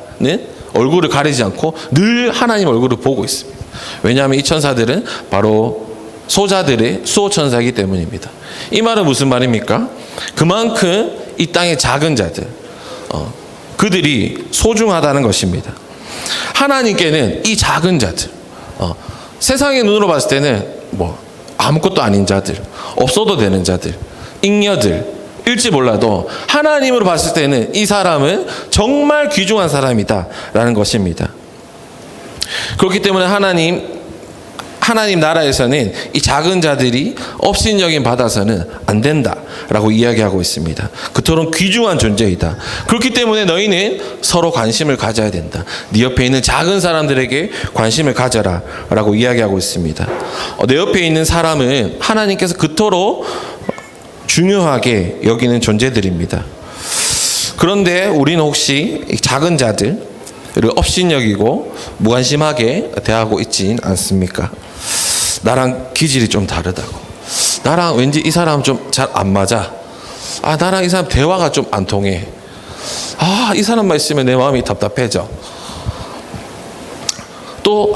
얼굴을 가리지 않고 늘 하나님 얼굴을 보고 있습니다. 왜냐하면 이 천사들은 바로 소자들의 수호천사이기 때문입니다. 이 말은 무슨 말입니까? 그만큼 이 땅의 작은 자들, 그들이 소중하다는 것입니다. 하나님께는 이 작은 자들, 세상의 눈으로 봤을 때는 뭐 아무것도 아닌 자들, 없어도 되는 자들, 잉여들 일지 몰라도 하나님으로 봤을 때는 이 사람은 정말 귀중한 사람이다라는 것입니다. 그렇기 때문에 하나님 나라에서는 이 작은 자들이 업신여김 받아서는 안 된다라고 이야기하고 있습니다. 그토록 귀중한 존재이다. 그렇기 때문에 너희는 서로 관심을 가져야 된다. 네 옆에 있는 작은 사람들에게 관심을 가져라 라고 이야기하고 있습니다. 내 옆에 있는 사람은 하나님께서 그토록 중요하게 여기는 존재들입니다. 그런데 우리는 혹시 이 작은 자들을 업신여기고 무관심하게 대하고 있진 않습니까? 나랑 기질이 좀 다르다고, 나랑 왠지 이 사람 좀 잘 안 맞아, 나랑 이 사람 대화가 좀 안 통해, 이 사람만 있으면 내 마음이 답답해져. 또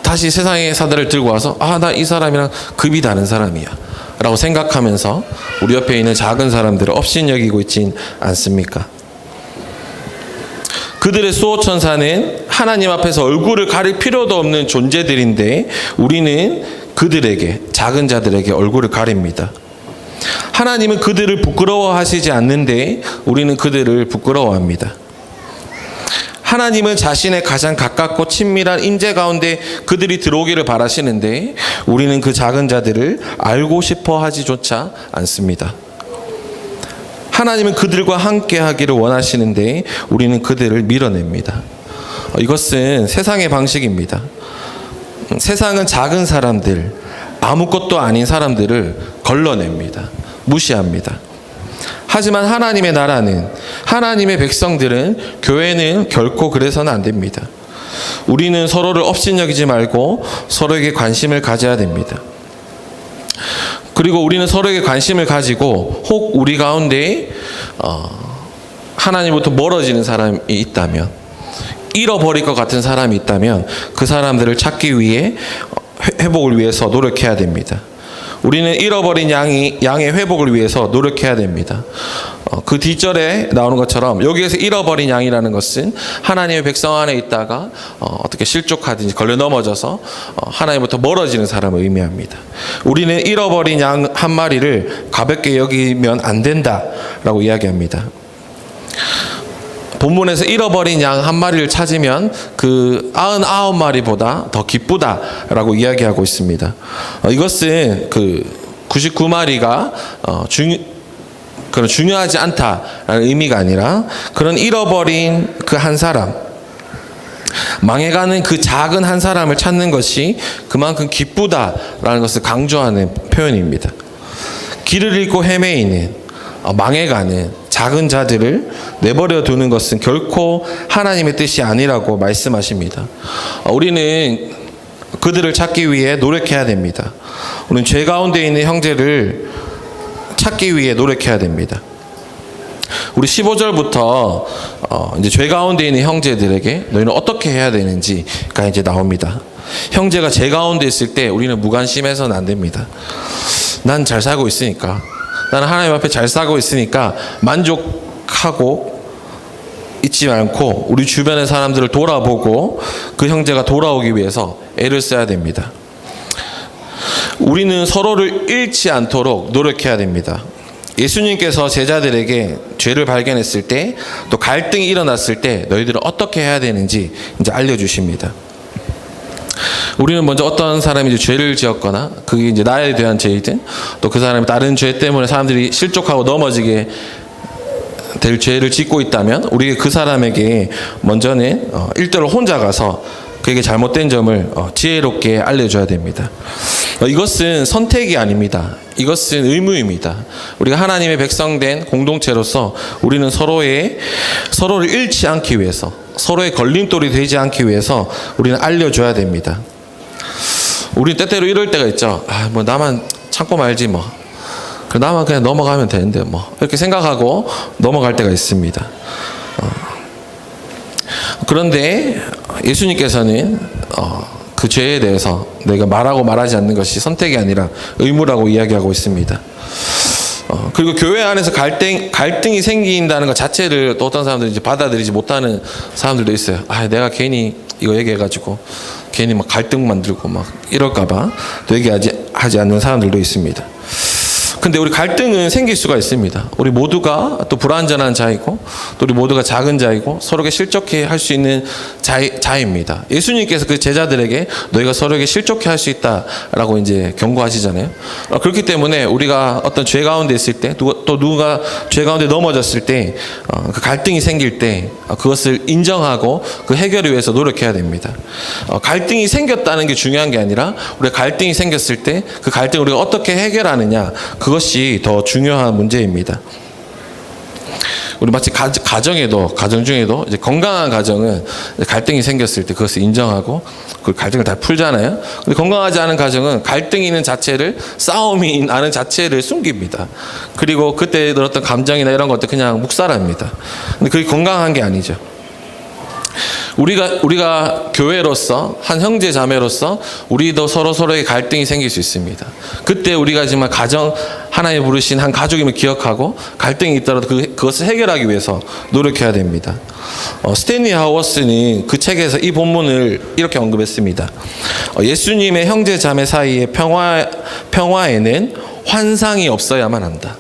다시 세상의 사들을 들고 와서 나 이 사람이랑 급이 다른 사람이야 라고 생각하면서 우리 옆에 있는 작은 사람들을 업신여기고 있진 않습니까? 그들의 수호천사는 하나님 앞에서 얼굴을 가릴 필요도 없는 존재들인데 우리는 그들에게, 작은 자들에게 얼굴을 가립니다. 하나님은 그들을 부끄러워하시지 않는데 우리는 그들을 부끄러워합니다. 하나님은 자신의 가장 가깝고 친밀한 임재 가운데 그들이 들어오기를 바라시는데 우리는 그 작은 자들을 알고 싶어 하지조차 않습니다. 하나님은 그들과 함께 하기를 원하시는데 우리는 그들을 밀어냅니다. 이것은 세상의 방식입니다. 세상은 작은 사람들, 아무것도 아닌 사람들을 걸러냅니다. 무시합니다. 하지만 하나님의 나라는, 하나님의 백성들은, 교회는 결코 그래서는 안 됩니다. 우리는 서로를 업신여기지 말고 서로에게 관심을 가져야 됩니다. 그리고 우리는 서로에게 관심을 가지고 혹 우리 가운데 하나님부터 멀어지는 사람이 있다면, 잃어버릴 것 같은 사람이 있다면 그 사람들을 찾기 위해, 회복을 위해서 노력해야 됩니다. 우리는 잃어버린 양의 회복을 위해서 노력해야 됩니다. 그 뒷절에 나오는 것처럼 여기에서 잃어버린 양이라는 것은 하나님의 백성 안에 있다가 어떻게 실족하든지 걸려 넘어져서 하나님부터 멀어지는 사람을 의미합니다. 우리는 잃어버린 양 한 마리를 가볍게 여기면 안 된다라고 이야기합니다. 본문에서 잃어버린 양 한 마리를 찾으면 그 99마리보다 더 기쁘다라고 이야기하고 있습니다. 이것은 그 99마리가 중요하지 않다라는 의미가 아니라 그런 잃어버린 그 한 사람, 망해가는 그 작은 한 사람을 찾는 것이 그만큼 기쁘다라는 것을 강조하는 표현입니다. 길을 잃고 헤매이는, 망해가는 작은 자들을 내버려 두는 것은 결코 하나님의 뜻이 아니라고 말씀하십니다. 우리는 그들을 찾기 위해 노력해야 됩니다. 우리는 죄 가운데 있는 형제를 찾기 위해 노력해야 됩니다. 우리 15절부터 이제 죄 가운데 있는 형제들에게 너희는 어떻게 해야 되는지가 이제 나옵니다. 형제가 죄 가운데 있을 때 우리는 무관심해서는 안 됩니다. 난 잘 살고 있으니까, 나는 하나님 앞에 잘 살고 있으니까 만족하고 있지 않고 우리 주변의 사람들을 돌아보고 그 형제가 돌아오기 위해서 애를 써야 됩니다. 우리는 서로를 잃지 않도록 노력해야 됩니다. 예수님께서 제자들에게 죄를 발견했을 때, 또 갈등이 일어났을 때 너희들은 어떻게 해야 되는지 이제 알려주십니다. 우리는 먼저 어떤 사람이 이제 죄를 지었거나 그게 이제 나에 대한 죄이든 또 그 사람이 다른 죄 때문에 사람들이 실족하고 넘어지게 될 죄를 짓고 있다면 우리 그 사람에게 먼저는 일대로 혼자 가서 그에게 잘못된 점을 지혜롭게 알려줘야 됩니다. 이것은 선택이 아닙니다. 이것은 의무입니다. 우리가 하나님의 백성된 공동체로서 우리는 서로를 잃지 않기 위해서, 서로의 걸림돌이 되지 않기 위해서 우리는 알려줘야 됩니다. 우리 때때로 이럴 때가 있죠. 뭐 나만 참고 말지 뭐. 나만 그냥 넘어가면 되는데 뭐. 이렇게 생각하고 넘어갈 때가 있습니다. 그런데 예수님께서는 그 죄에 대해서 내가 말하고 말하지 않는 것이 선택이 아니라 의무라고 이야기하고 있습니다. 그리고 교회 안에서 갈등이 생긴다는 것 자체를 또 어떤 사람들이 이제 받아들이지 못하는 사람들도 있어요. 내가 괜히 이거 얘기해가지고 괜히 막 갈등 만들고 막 이럴까봐 또 얘기하지 않는 사람들도 있습니다. 근데 우리 갈등은 생길 수가 있습니다. 우리 모두가 또 불완전한 자이고 또 우리 모두가 작은 자이고 서로에게 실족해 할 수 있는 자입니다. 예수님께서 그 제자들에게 너희가 서로에게 실족해 할 수 있다라고 이제 경고하시잖아요. 그렇기 때문에 우리가 어떤 죄 가운데 있을 때 또 누군가 죄 가운데 넘어졌을 때 그 갈등이 생길 때 그것을 인정하고 그 해결을 위해서 노력해야 됩니다. 갈등이 생겼다는 게 중요한 게 아니라 우리가 갈등이 생겼을 때 그 갈등을 우리가 어떻게 해결하느냐 그것이 더 중요한 문제입니다. 우리 마치 가정 중에도 이제 건강한 가정은 갈등이 생겼을 때 그것을 인정하고 그 갈등을 다 풀잖아요. 근데 건강하지 않은 가정은 갈등이 있는 자체를 싸움이 나는 자체를 숨깁니다. 그리고 그때 들었던 감정이나 이런 것들 그냥 묵살합니다. 근데 그게 건강한 게 아니죠. 우리가 교회로서 한 형제 자매로서 우리도 서로에게 갈등이 생길 수 있습니다. 그때 우리가 정말 하나님 부르신 한 가족임을 기억하고 갈등이 있더라도 그것을 해결하기 위해서 노력해야 됩니다. 스탠리 하워스는 그 책에서 이 본문을 이렇게 언급했습니다. 예수님의 형제 자매 사이의 평화에는 환상이 없어야만 한다.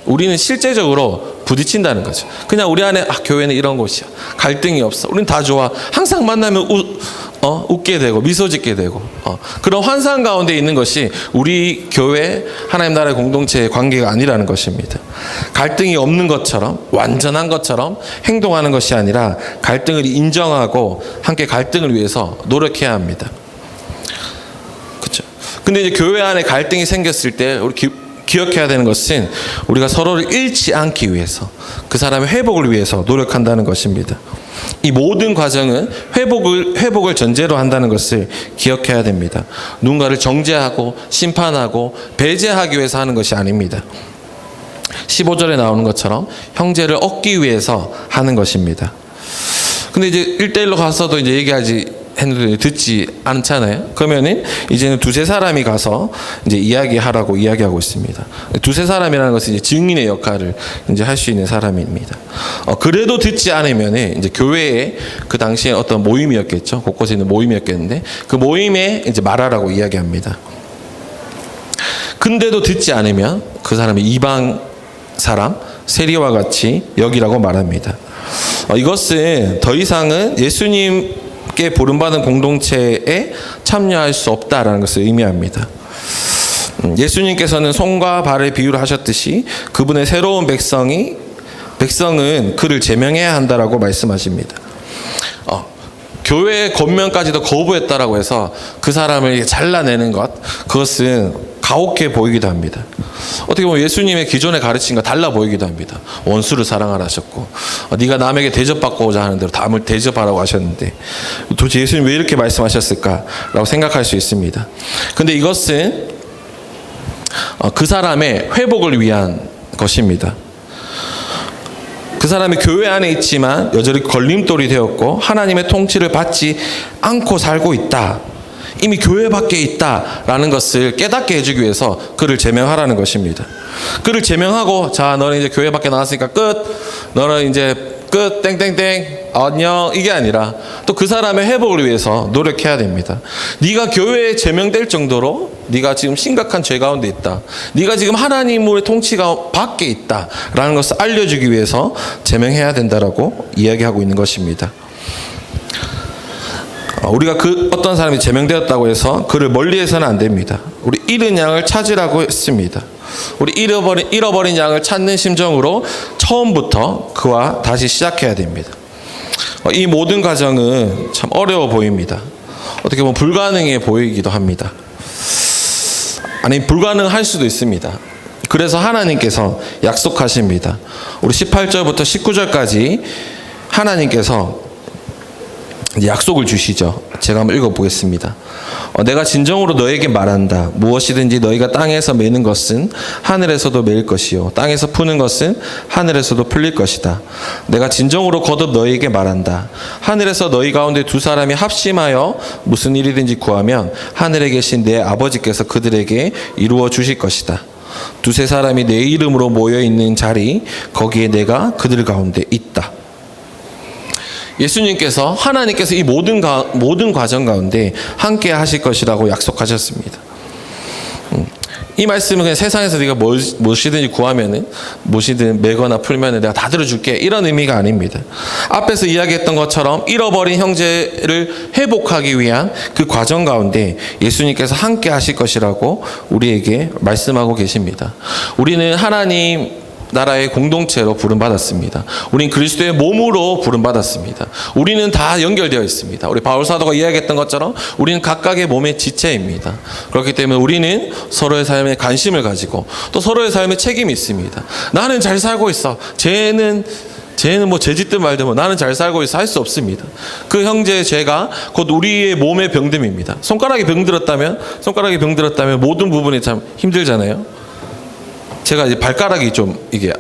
우리는 실제적으로 부딪힌다는 거죠. 그냥 우리 안에 교회는 이런 곳이야. 갈등이 없어. 우리는 다 좋아. 항상 만나면 웃게 되고 미소 짓게 되고 그런 환상 가운데 있는 것이 우리 교회 하나님 나라의 공동체의 관계가 아니라는 것입니다. 갈등이 없는 것처럼 완전한 것처럼 행동하는 것이 아니라 갈등을 인정하고 함께 갈등을 위해서 노력해야 합니다. 그렇죠? 근데 이제 교회 안에 갈등이 생겼을 때 우리 기억해야 되는 것은 우리가 서로를 잃지 않기 위해서 그 사람의 회복을 위해서 노력한다는 것입니다. 이 모든 과정은 회복을 전제로 한다는 것을 기억해야 됩니다. 누군가를 정죄하고 심판하고 배제하기 위해서 하는 것이 아닙니다. 15절에 나오는 것처럼 형제를 얻기 위해서 하는 것입니다. 근데 이제 1대1로 가서도 이제 얘기하지 했는데 듣지 않잖아요. 그러면은 이제는 두세 사람이 가서 이제 이야기하라고 이야기하고 있습니다. 두세 사람이라는 것은 이제 증인의 역할을 이제 할 수 있는 사람입니다. 그래도 듣지 않으면은 이제 교회에 그 당시에 어떤 모임이었겠죠. 곳곳에 있는 모임이었겠는데 그 모임에 이제 말하라고 이야기합니다. 근데도 듣지 않으면 그 사람이 이방 사람 세리와 같이 여기라고 말합니다. 이것은 더 이상은 예수님께 부름받은 공동체에 참여할 수 없다라는 것을 의미합니다. 예수님께서는 손과 발을 비유를 하셨듯이 그분의 새로운 백성은 그를 제명해야 한다라고 말씀하십니다. 교회의 권면까지도 거부했다라고 해서 그 사람을 잘라내는 그것은 가혹해 보이기도 합니다. 어떻게 보면 예수님의 기존의 가르침과 달라 보이기도 합니다. 원수를 사랑하라 하셨고 네가 남에게 대접받고자 하는 대로 남을 대접하라고 하셨는데 도대체 예수님 왜 이렇게 말씀하셨을까라고 생각할 수 있습니다. 근데 이것은 그 사람의 회복을 위한 것입니다. 그 사람이 교회 안에 있지만 여전히 걸림돌이 되었고 하나님의 통치를 받지 않고 살고 있다. 이미 교회 밖에 있다라는 것을 깨닫게 해주기 위해서 그를 제명하라는 것입니다. 그를 제명하고 자 너는 이제 교회 밖에 나왔으니까 끝. 너는 이제 끝 땡땡땡 안녕 이게 아니라 또 그 사람의 회복을 위해서 노력해야 됩니다. 네가 교회에 제명될 정도로 네가 지금 심각한 죄 가운데 있다. 네가 지금 하나님의 통치가 밖에 있다라는 것을 알려주기 위해서 제명해야 된다라고 이야기하고 있는 것입니다. 우리가 어떤 사람이 제명되었다고 해서 그를 멀리해서는 안 됩니다. 우리 잃은 양을 찾으라고 했습니다. 우리 잃어버린 양을 찾는 심정으로 처음부터 그와 다시 시작해야 됩니다. 이 모든 과정은 참 어려워 보입니다. 어떻게 보면 불가능해 보이기도 합니다. 아니 불가능할 수도 있습니다. 그래서 하나님께서 약속하십니다. 우리 18절부터 19절까지 하나님께서 이제 약속을 주시죠. 제가 한번 읽어보겠습니다. 내가 진정으로 너에게 말한다. 무엇이든지 너희가 땅에서 매는 것은 하늘에서도 매일 것이요 땅에서 푸는 것은 하늘에서도 풀릴 것이다. 내가 진정으로 거듭 너희에게 말한다. 하늘에서 너희 가운데 두 사람이 합심하여 무슨 일이든지 구하면 하늘에 계신 내 아버지께서 그들에게 이루어 주실 것이다. 두세 사람이 내 이름으로 모여 있는 자리, 거기에 내가 그들 가운데 있다. 예수님께서, 하나님께서 이 모든 과정 가운데 함께 하실 것이라고 약속하셨습니다. 이 말씀은 그냥 세상에서 네가 무엇이든지 구하면은, 무엇이든 매거나 풀면은 내가 다 들어줄게, 이런 의미가 아닙니다. 앞에서 이야기했던 것처럼 잃어버린 형제를 회복하기 위한 그 과정 가운데 예수님께서 함께 하실 것이라고 우리에게 말씀하고 계십니다. 우리는 하나님 나라의 공동체로 부름받았습니다. 우린 그리스도의 몸으로 부름받았습니다. 우리는 다 연결되어 있습니다. 우리 바울 사도가 이야기했던 것처럼 우리는 각각의 몸의 지체입니다. 그렇기 때문에 우리는 서로의 삶에 관심을 가지고 또 서로의 삶에 책임이 있습니다. 나는 잘 살고 있어. 쟤는 뭐 죄짓든 말든 뭐 나는 잘 살고 있어 할 수 없습니다. 그 형제의 죄가 곧 우리의 몸의 병듦입니다. 손가락이 병들었다면 모든 부분이 참 힘들잖아요. 제가 이제 발가락이 좀 이게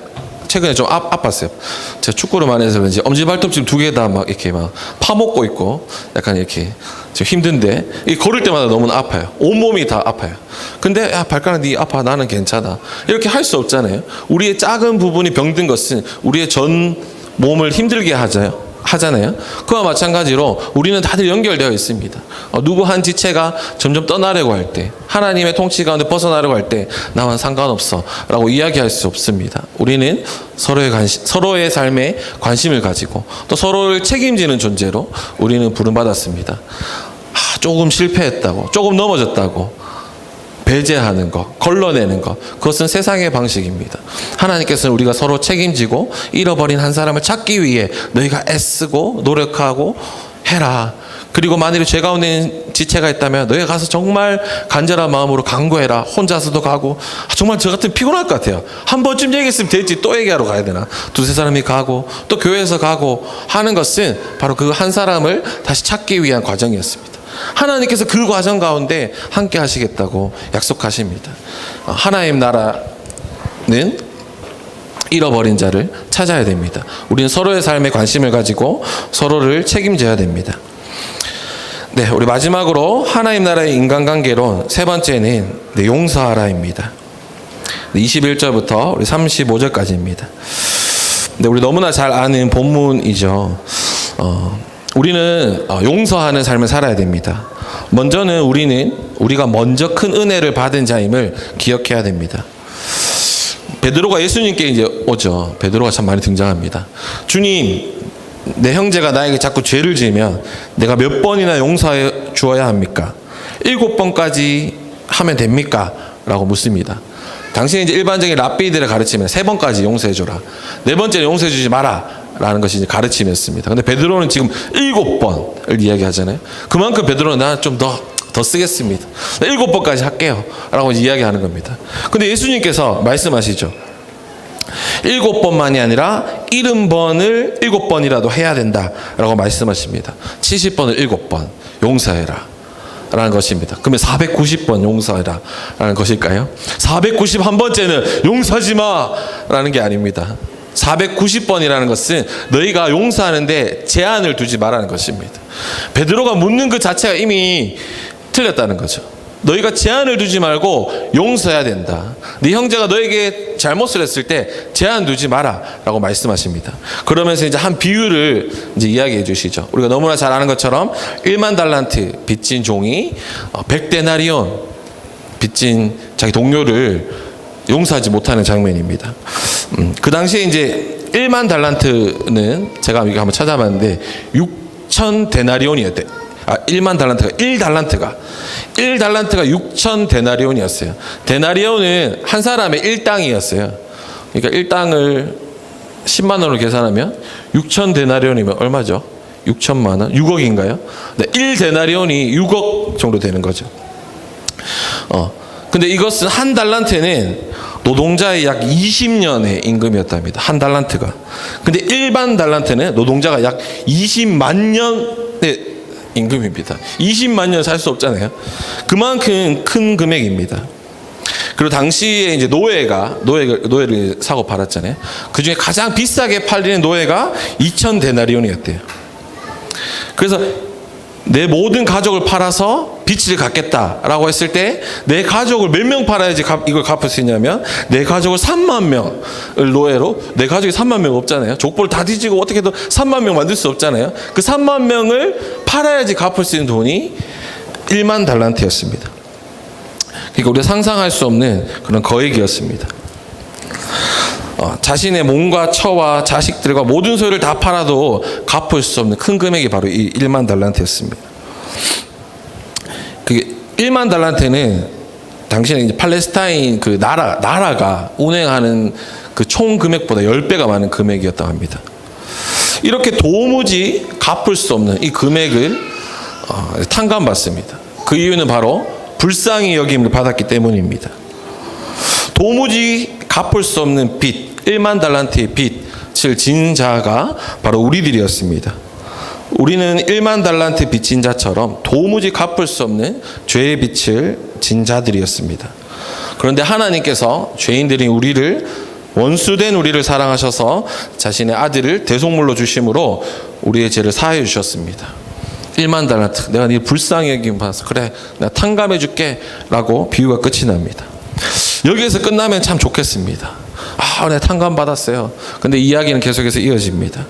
최근에 좀 아팠어요. 제가 축구를 많이 해서 그런지 엄지발톱 두 개 다 막 이렇게 막 파먹고 있고 약간 이렇게 좀 힘든데 이 걸을 때마다 너무 아파요. 온몸이 다 아파요. 근데 발가락 네 아파, 나는 괜찮아, 이렇게 할 수 없잖아요. 우리의 작은 부분이 병든 것은 우리의 전 몸을 힘들게 하잖아요. 그와 마찬가지로 우리는 다들 연결되어 있습니다. 누구 한 지체가 점점 떠나려고 할 때, 하나님의 통치 가운데 벗어나려고 할 때 나와는 상관없어 라고 이야기할 수 없습니다. 우리는 서로의 삶에 관심을 가지고 또 서로를 책임지는 존재로 우리는 부름받았습니다. 조금 실패했다고, 조금 넘어졌다고 배제하는 것, 걸러내는 것, 그것은 세상의 방식입니다. 하나님께서는 우리가 서로 책임지고 잃어버린 한 사람을 찾기 위해 너희가 애쓰고 노력하고 해라. 그리고 만일에 죄 가운데 있는 지체가 있다면 너희가 가서 정말 간절한 마음으로 간구해라. 혼자서도 가고, 정말 저 같으면 피곤할 것 같아요. 한 번쯤 얘기했으면 됐지, 또 얘기하러 가야 되나. 두세 사람이 가고 또 교회에서 가고 하는 것은 바로 그 한 사람을 다시 찾기 위한 과정이었습니다. 하나님께서 그 과정 가운데 함께 하시겠다고 약속하십니다. 하나님 나라는 잃어버린 자를 찾아야 됩니다. 우리는 서로의 삶에 관심을 가지고 서로를 책임져야 됩니다. 네, 우리 마지막으로 하나님 나라의 인간관계론 세 번째는 용서하라입니다. 21절부터 우리 35절까지입니다. 네, 우리 너무나 잘 아는 본문이죠. 우리는 용서하는 삶을 살아야 됩니다. 먼저는 우리가 먼저 큰 은혜를 받은 자임을 기억해야 됩니다. 베드로가 예수님께 이제 오죠. 베드로가 참 많이 등장합니다. 주님, 내 형제가 나에게 자꾸 죄를 지으면 내가 몇 번이나 용서해 주어야 합니까? 7번까지 하면 됩니까? 라고 묻습니다. 당신이 이제 일반적인 랍비들의 가르침은 3번까지 용서해줘라, 4번째는 용서해주지 마라 라는 것이 이제 가르침이었습니다. 근데 베드로는 지금 7번을 이야기하잖아요. 그만큼 베드로는 나 좀 더 쓰겠습니다. 7번까지 할게요 라고 이야기하는 겁니다. 근데 예수님께서 말씀하시죠. 7번만이 아니라 70번을 7번이라도 해야 된다 라고 말씀하십니다. 70번을 7번 용서해라 라는 것입니다. 그러면 490번 용서해라 라는 것일까요? 491번째는 용서하지 마 라는 게 아닙니다. 490번이라는 것은 너희가 용서하는데 제한을 두지 말라는 것입니다. 베드로가 묻는 그 자체가 이미 틀렸다는 거죠. 너희가 제한을 두지 말고 용서해야 된다. 네 형제가 너에게 잘못을 했을 때 제한 두지 마라 라고 말씀하십니다. 그러면서 이제 한 비유를 이제 이야기해 주시죠. 우리가 너무나 잘 아는 것처럼 1만 달란트 빚진 종이 100데나리온 빚진 자기 동료를 용서하지 못하는 장면입니다. 그 당시에 이제 1만 달란트는 제가 이거 한번 찾아봤는데 6천 데나리온이었대. 1만 달란트가 1달란트가 6천 데나리온이었어요. 데나리온은 한 사람의 1당이었어요. 그러니까 1당을 10만 원으로 계산하면 6천 데나리온이면 얼마죠? 6천만 원? 6억인가요? 네, 1데나리온이 6억 정도 되는 거죠. 근데 이것은 한 달란트는 노동자의 약 20년의 임금이었답니다. 한 달란트가. 근데 일반 달란트는 노동자가 약 20만 년의 임금입니다. 20만 년 살 수 없잖아요. 그만큼 큰 금액입니다. 그리고 당시에 이제 노예를 사고 팔았잖아요. 그 중에 가장 비싸게 팔리는 노예가 2,000데나리온이었대요. 그래서 내 모든 가족을 팔아서 빚을 갚겠다라고 했을 때 내 가족을 몇 명 팔아야지 이걸 갚을 수 있냐면 내 가족을 3만 명을 노예로, 내 가족이 3만 명 없잖아요. 족보를 다 뒤지고 어떻게 해도 3만 명 만들 수 없잖아요. 그 3만 명을 팔아야지 갚을 수 있는 돈이 1만 달란트였습니다. 그러니까 우리가 상상할 수 없는 그런 거액이었습니다. 자신의 몸과 처와 자식들과 모든 소유를 다 팔아도 갚을 수 없는 큰 금액이 바로 이 1만 달란트였습니다. 그게 1만 달란트는 당시에 이제 팔레스타인 그 나라가 운행하는 그 총 금액보다 10배가 많은 금액이었다고 합니다. 이렇게 도무지 갚을 수 없는 이 금액을 탕감받습니다. 그 이유는 바로 불쌍히 여김을 받았기 때문입니다. 도무지 갚을 수 없는 빚, 1만 달란트의 빚을 진 자가 바로 우리들이었습니다. 우리는 1만 달란트 빚진 자처럼 도무지 갚을 수 없는 죄의 빚을 진 자들이었습니다. 그런데 하나님께서 죄인들인 우리를, 원수된 우리를 사랑하셔서 자신의 아들을 대속물로 주심으로 우리의 죄를 사하여 주셨습니다. 1만 달란트, 내가 네 불쌍히 여김 받아서 그래 내가 탕감해 줄게 라고 비유가 끝이 납니다. 여기에서 끝나면 참 좋겠습니다. 내가 탕감 받았어요. 근데 이야기는 계속해서 이어집니다.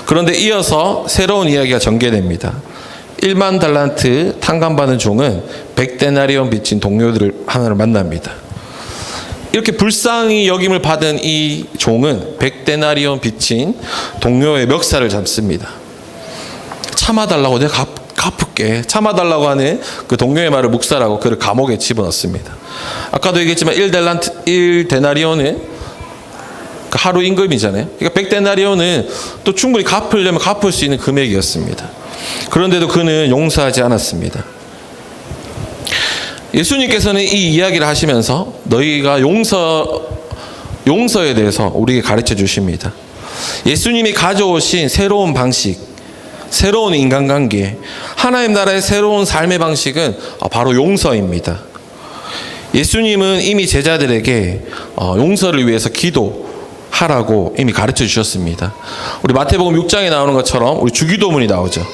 그런데 이어서 새로운 이야기가 전개됩니다. 1만 달란트 탕감받은 종은 100데나리온 빚진 동료들을 하나를 만납니다. 이렇게 불쌍히 여김을 받은 이 종은 100데나리온 빚진 동료의 멱살을 잡습니다. 참아달라고, 내가 갚을게. 참아달라고 하는 그 동료의 말을 묵살하고 그를 감옥에 집어넣습니다. 아까도 얘기했지만 1데나리온은 하루 임금이잖아요. 그러니까 100데나리온은 또 충분히 갚으려면 갚을 수 있는 금액이었습니다. 그런데도 그는 용서하지 않았습니다. 예수님께서는 이 이야기를 하시면서 너희가 용서에 대해서 우리에게 가르쳐 주십니다. 예수님이 가져오신 새로운 방식, 새로운 인간관계, 하나님 나라의 새로운 삶의 방식은 바로 용서입니다. 예수님은 이미 제자들에게 용서를 위해서 기도하라고 이미 가르쳐 주셨습니다. 우리 마태복음 6장에 나오는 것처럼 우리 주기도문이 나오죠.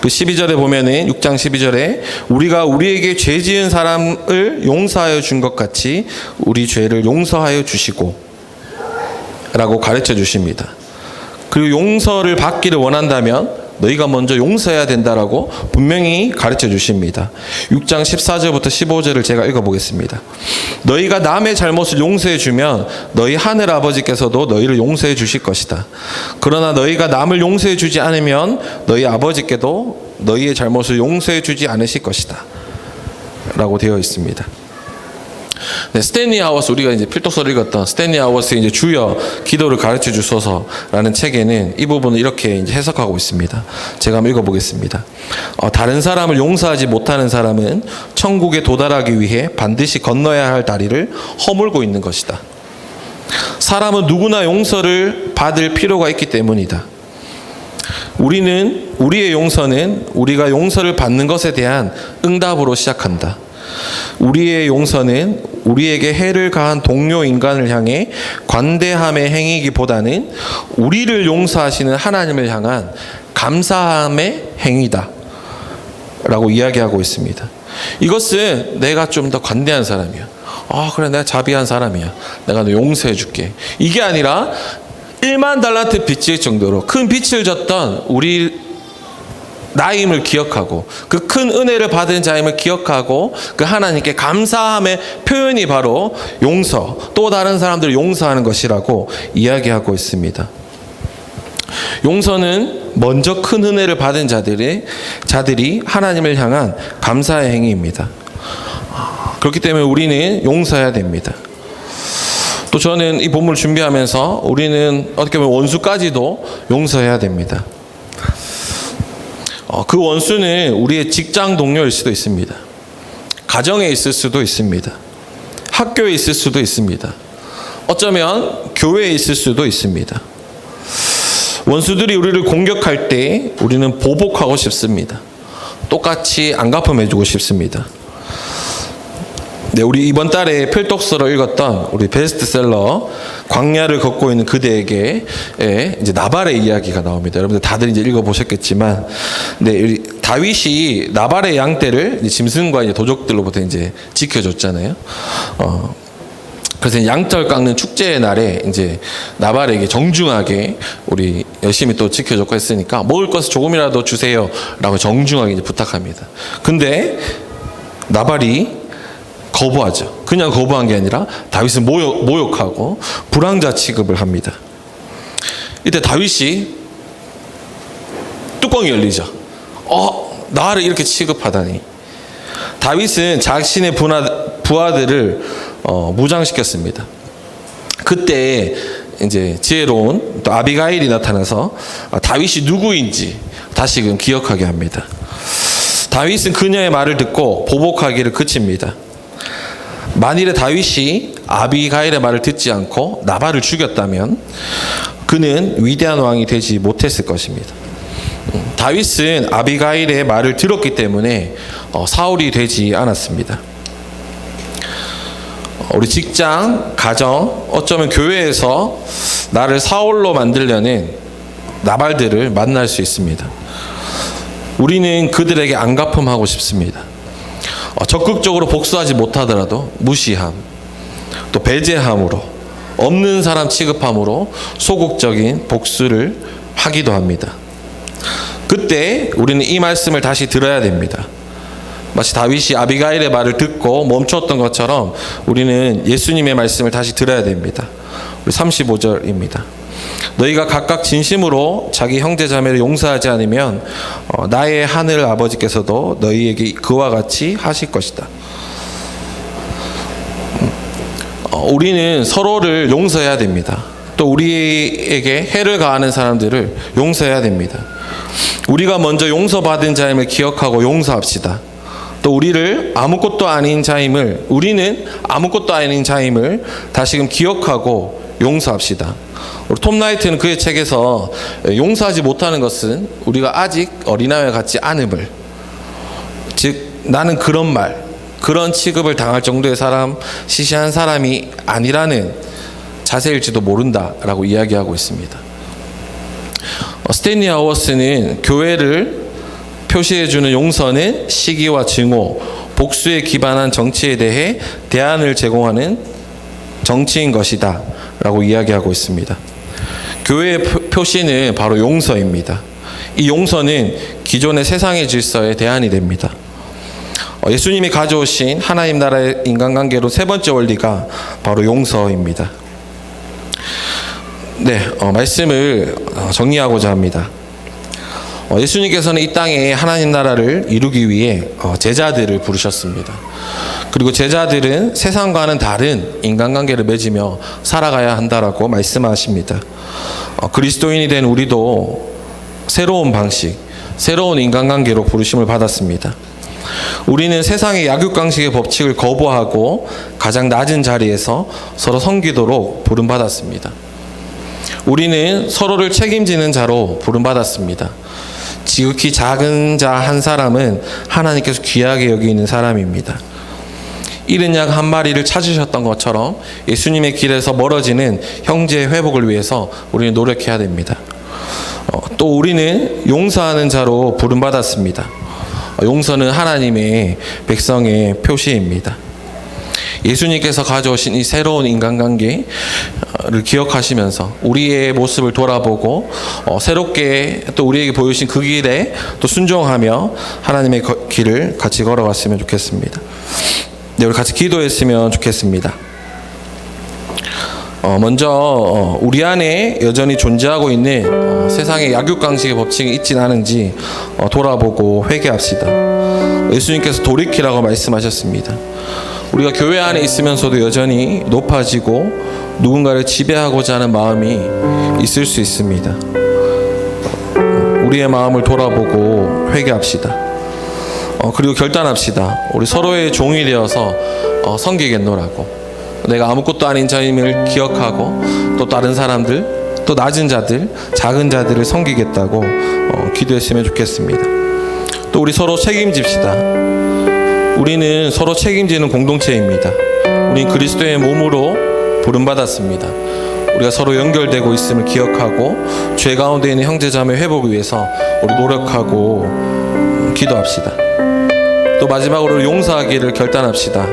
그 12절에 보면은 6장 12절에 우리가 우리에게 죄 지은 사람을 용서하여 준 것 같이 우리 죄를 용서하여 주시고 라고 가르쳐 주십니다. 그리고 용서를 받기를 원한다면 너희가 먼저 용서해야 된다라고 분명히 가르쳐 주십니다. 6장 14절부터 15절을 제가 읽어보겠습니다. 너희가 남의 잘못을 용서해 주면 너희 하늘 아버지께서도 너희를 용서해 주실 것이다. 그러나 너희가 남을 용서해 주지 않으면 너희 아버지께도 너희의 잘못을 용서해 주지 않으실 것이다 라고 되어 있습니다. 네, 스탠리 하워스, 우리가 이제 필독서를 읽었던 스탠리 하워스의 이제 주여 기도를 가르쳐 주소서라는 책에는 이 부분을 이렇게 이제 해석하고 있습니다. 제가 한번 읽어보겠습니다. 다른 사람을 용서하지 못하는 사람은 천국에 도달하기 위해 반드시 건너야 할 다리를 허물고 있는 것이다. 사람은 누구나 용서를 받을 필요가 있기 때문이다. 우리의 용서는 우리가 용서를 받는 것에 대한 응답으로 시작한다. 우리의 용서는 우리에게 해를 가한 동료 인간을 향해 관대함의 행위기보다는 우리를 용서하시는 하나님을 향한 감사함의 행위다 라고 이야기하고 있습니다. 이것은 내가 좀 더 관대한 사람이야. 그래 내가 자비한 사람이야. 내가 너 용서해 줄게. 이게 아니라 1만 달란트 빚질 정도로 큰 빚을 졌던 우리 나임을 기억하고 그 큰 은혜를 받은 자임을 기억하고 그 하나님께 감사함의 표현이 바로 용서, 또 다른 사람들을 용서하는 것이라고 이야기하고 있습니다. 용서는 먼저 큰 은혜를 받은 자들이 하나님을 향한 감사의 행위입니다. 그렇기 때문에 우리는 용서해야 됩니다. 또 저는 이 본문을 준비하면서 우리는 어떻게 보면 원수까지도 용서해야 됩니다. 그 원수는 우리의 직장 동료일 수도 있습니다. 가정에 있을 수도 있습니다. 학교에 있을 수도 있습니다. 어쩌면 교회에 있을 수도 있습니다. 원수들이 우리를 공격할 때 우리는 보복하고 싶습니다. 똑같이 안 갚음해주고 싶습니다. 네, 우리 이번 달에 필독서로 읽었던 우리 베스트셀러 광야를 걷고 있는 그대에게 이제 나발의 이야기가 나옵니다. 여러분들 다들 이제 읽어보셨겠지만, 네, 다윗이 나발의 양떼를 짐승과 이제 도적들로부터 이제 지켜줬잖아요. 그래서 양털 깎는 축제의 날에 이제 나발에게 정중하게 우리 열심히 또 지켜줬고 했으니까 먹을 것을 조금이라도 주세요라고 정중하게 이제 부탁합니다. 근데 나발이 거부하죠. 그냥 거부한 게 아니라 다윗을 모욕하고 불황자 취급을 합니다. 이때 다윗이 뚜껑이 열리죠. 나를 이렇게 취급하다니. 다윗은 자신의 부하들을 무장시켰습니다. 그때 이제 지혜로운 또 아비가일이 나타나서 다윗이 누구인지 다시금 기억하게 합니다. 다윗은 그녀의 말을 듣고 보복하기를 그칩니다. 만일에 다윗이 아비가일의 말을 듣지 않고 나발을 죽였다면 그는 위대한 왕이 되지 못했을 것입니다. 다윗은 아비가일의 말을 들었기 때문에 사울이 되지 않았습니다. 우리 직장, 가정, 어쩌면 교회에서 나를 사울로 만들려는 나발들을 만날 수 있습니다. 우리는 그들에게 안갚음하고 싶습니다. 적극적으로 복수하지 못하더라도 무시함, 또 배제함으로, 없는 사람 취급함으로 소극적인 복수를 하기도 합니다. 그때 우리는 이 말씀을 다시 들어야 됩니다. 마치 다윗이 아비가일의 말을 듣고 멈췄던 것처럼 우리는 예수님의 말씀을 다시 들어야 됩니다. 우리 35절입니다. 너희가 각각 진심으로 자기 형제 자매를 용서하지 않으면 나의 하늘 아버지께서도 너희에게 그와 같이 하실 것이다. 우리는 서로를 용서해야 됩니다. 또 우리에게 해를 가하는 사람들을 용서해야 됩니다. 우리가 먼저 용서받은 자임을 기억하고 용서합시다. 또 우리는 아무것도 아닌 자임을 다시금 기억하고 용서합시다. 우리 톰 라이트는 그의 책에서 용서하지 못하는 것은 우리가 아직 어린아이와 같지 않음을, 즉 나는 그런 취급을 당할 정도의 시시한 사람이 아니라는 자세일지도 모른다라고 이야기하고 있습니다. 스탠리 하워스는 교회를 표시해주는 용서는 시기와 증오, 복수에 기반한 정치에 대해 대안을 제공하는 정치인 것이다 라고 이야기하고 있습니다. 교회의 표시는 바로 용서입니다. 이 용서는 기존의 세상의 질서의 대안이 됩니다. 예수님이 가져오신 하나님 나라의 인간관계로 세 번째 원리가 바로 용서입니다. 네, 말씀을 정리하고자 합니다. 예수님께서는 이 땅에 하나님 나라를 이루기 위해 제자들을 부르셨습니다. 그리고 제자들은 세상과는 다른 인간관계를 맺으며 살아가야 한다라고 말씀하십니다. 그리스도인이 된 우리도 새로운 방식, 새로운 인간관계로 부르심을 받았습니다. 우리는 세상의 약육강식의 법칙을 거부하고 가장 낮은 자리에서 서로 섬기도록 부름받았습니다. 우리는 서로를 책임지는 자로 부름받았습니다. 지극히 작은 자 한 사람은 하나님께서 귀하게 여기는 사람입니다. 잃은 양 한 마리를 찾으셨던 것처럼 예수님의 길에서 멀어지는 형제의 회복을 위해서 우리는 노력해야 됩니다. 또 우리는 용서하는 자로 부름받았습니다. 용서는 하나님의 백성의 표시입니다. 예수님께서 가져오신 이 새로운 인간관계를 기억하시면서 우리의 모습을 돌아보고 새롭게 또 우리에게 보여주신 그 길에 또 순종하며 하나님의 길을 같이 걸어갔으면 좋겠습니다. 네, 우리 같이 기도했으면 좋겠습니다. 먼저 우리 안에 여전히 존재하고 있는 세상의 약육강식의 법칙이 있진 않은지 돌아보고 회개합시다. 예수님께서 돌이키라고 말씀하셨습니다. 우리가 교회 안에 있으면서도 여전히 높아지고 누군가를 지배하고자 하는 마음이 있을 수 있습니다. 우리의 마음을 돌아보고 회개합시다. 그리고 결단합시다. 우리 서로의 종이 되어서 섬기겠노라고. 내가 아무것도 아닌 자임을 기억하고 또 다른 사람들, 또 낮은 자들, 작은 자들을 섬기겠다고 기도했으면 좋겠습니다. 또 우리 서로 책임집시다. 우리는 서로 책임지는 공동체입니다. 우리는 그리스도의 몸으로 부름받았습니다. 우리가 서로 연결되고 있음을 기억하고 죄 가운데 있는 형제자매 회복을 위해서 우리 노력하고 기도합시다. 또 마지막으로 용서하기를 결단합시다.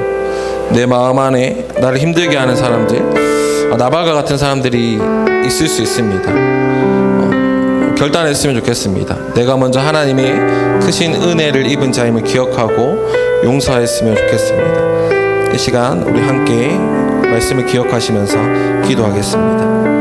내 마음 안에 나를 힘들게 하는 사람들, 나발과 같은 사람들이 있을 수 있습니다. 결단했으면 좋겠습니다. 내가 먼저 하나님의 크신 은혜를 입은 자임을 기억하고 용서했으면 좋겠습니다. 이 시간 우리 함께 말씀을 기억하시면서 기도하겠습니다.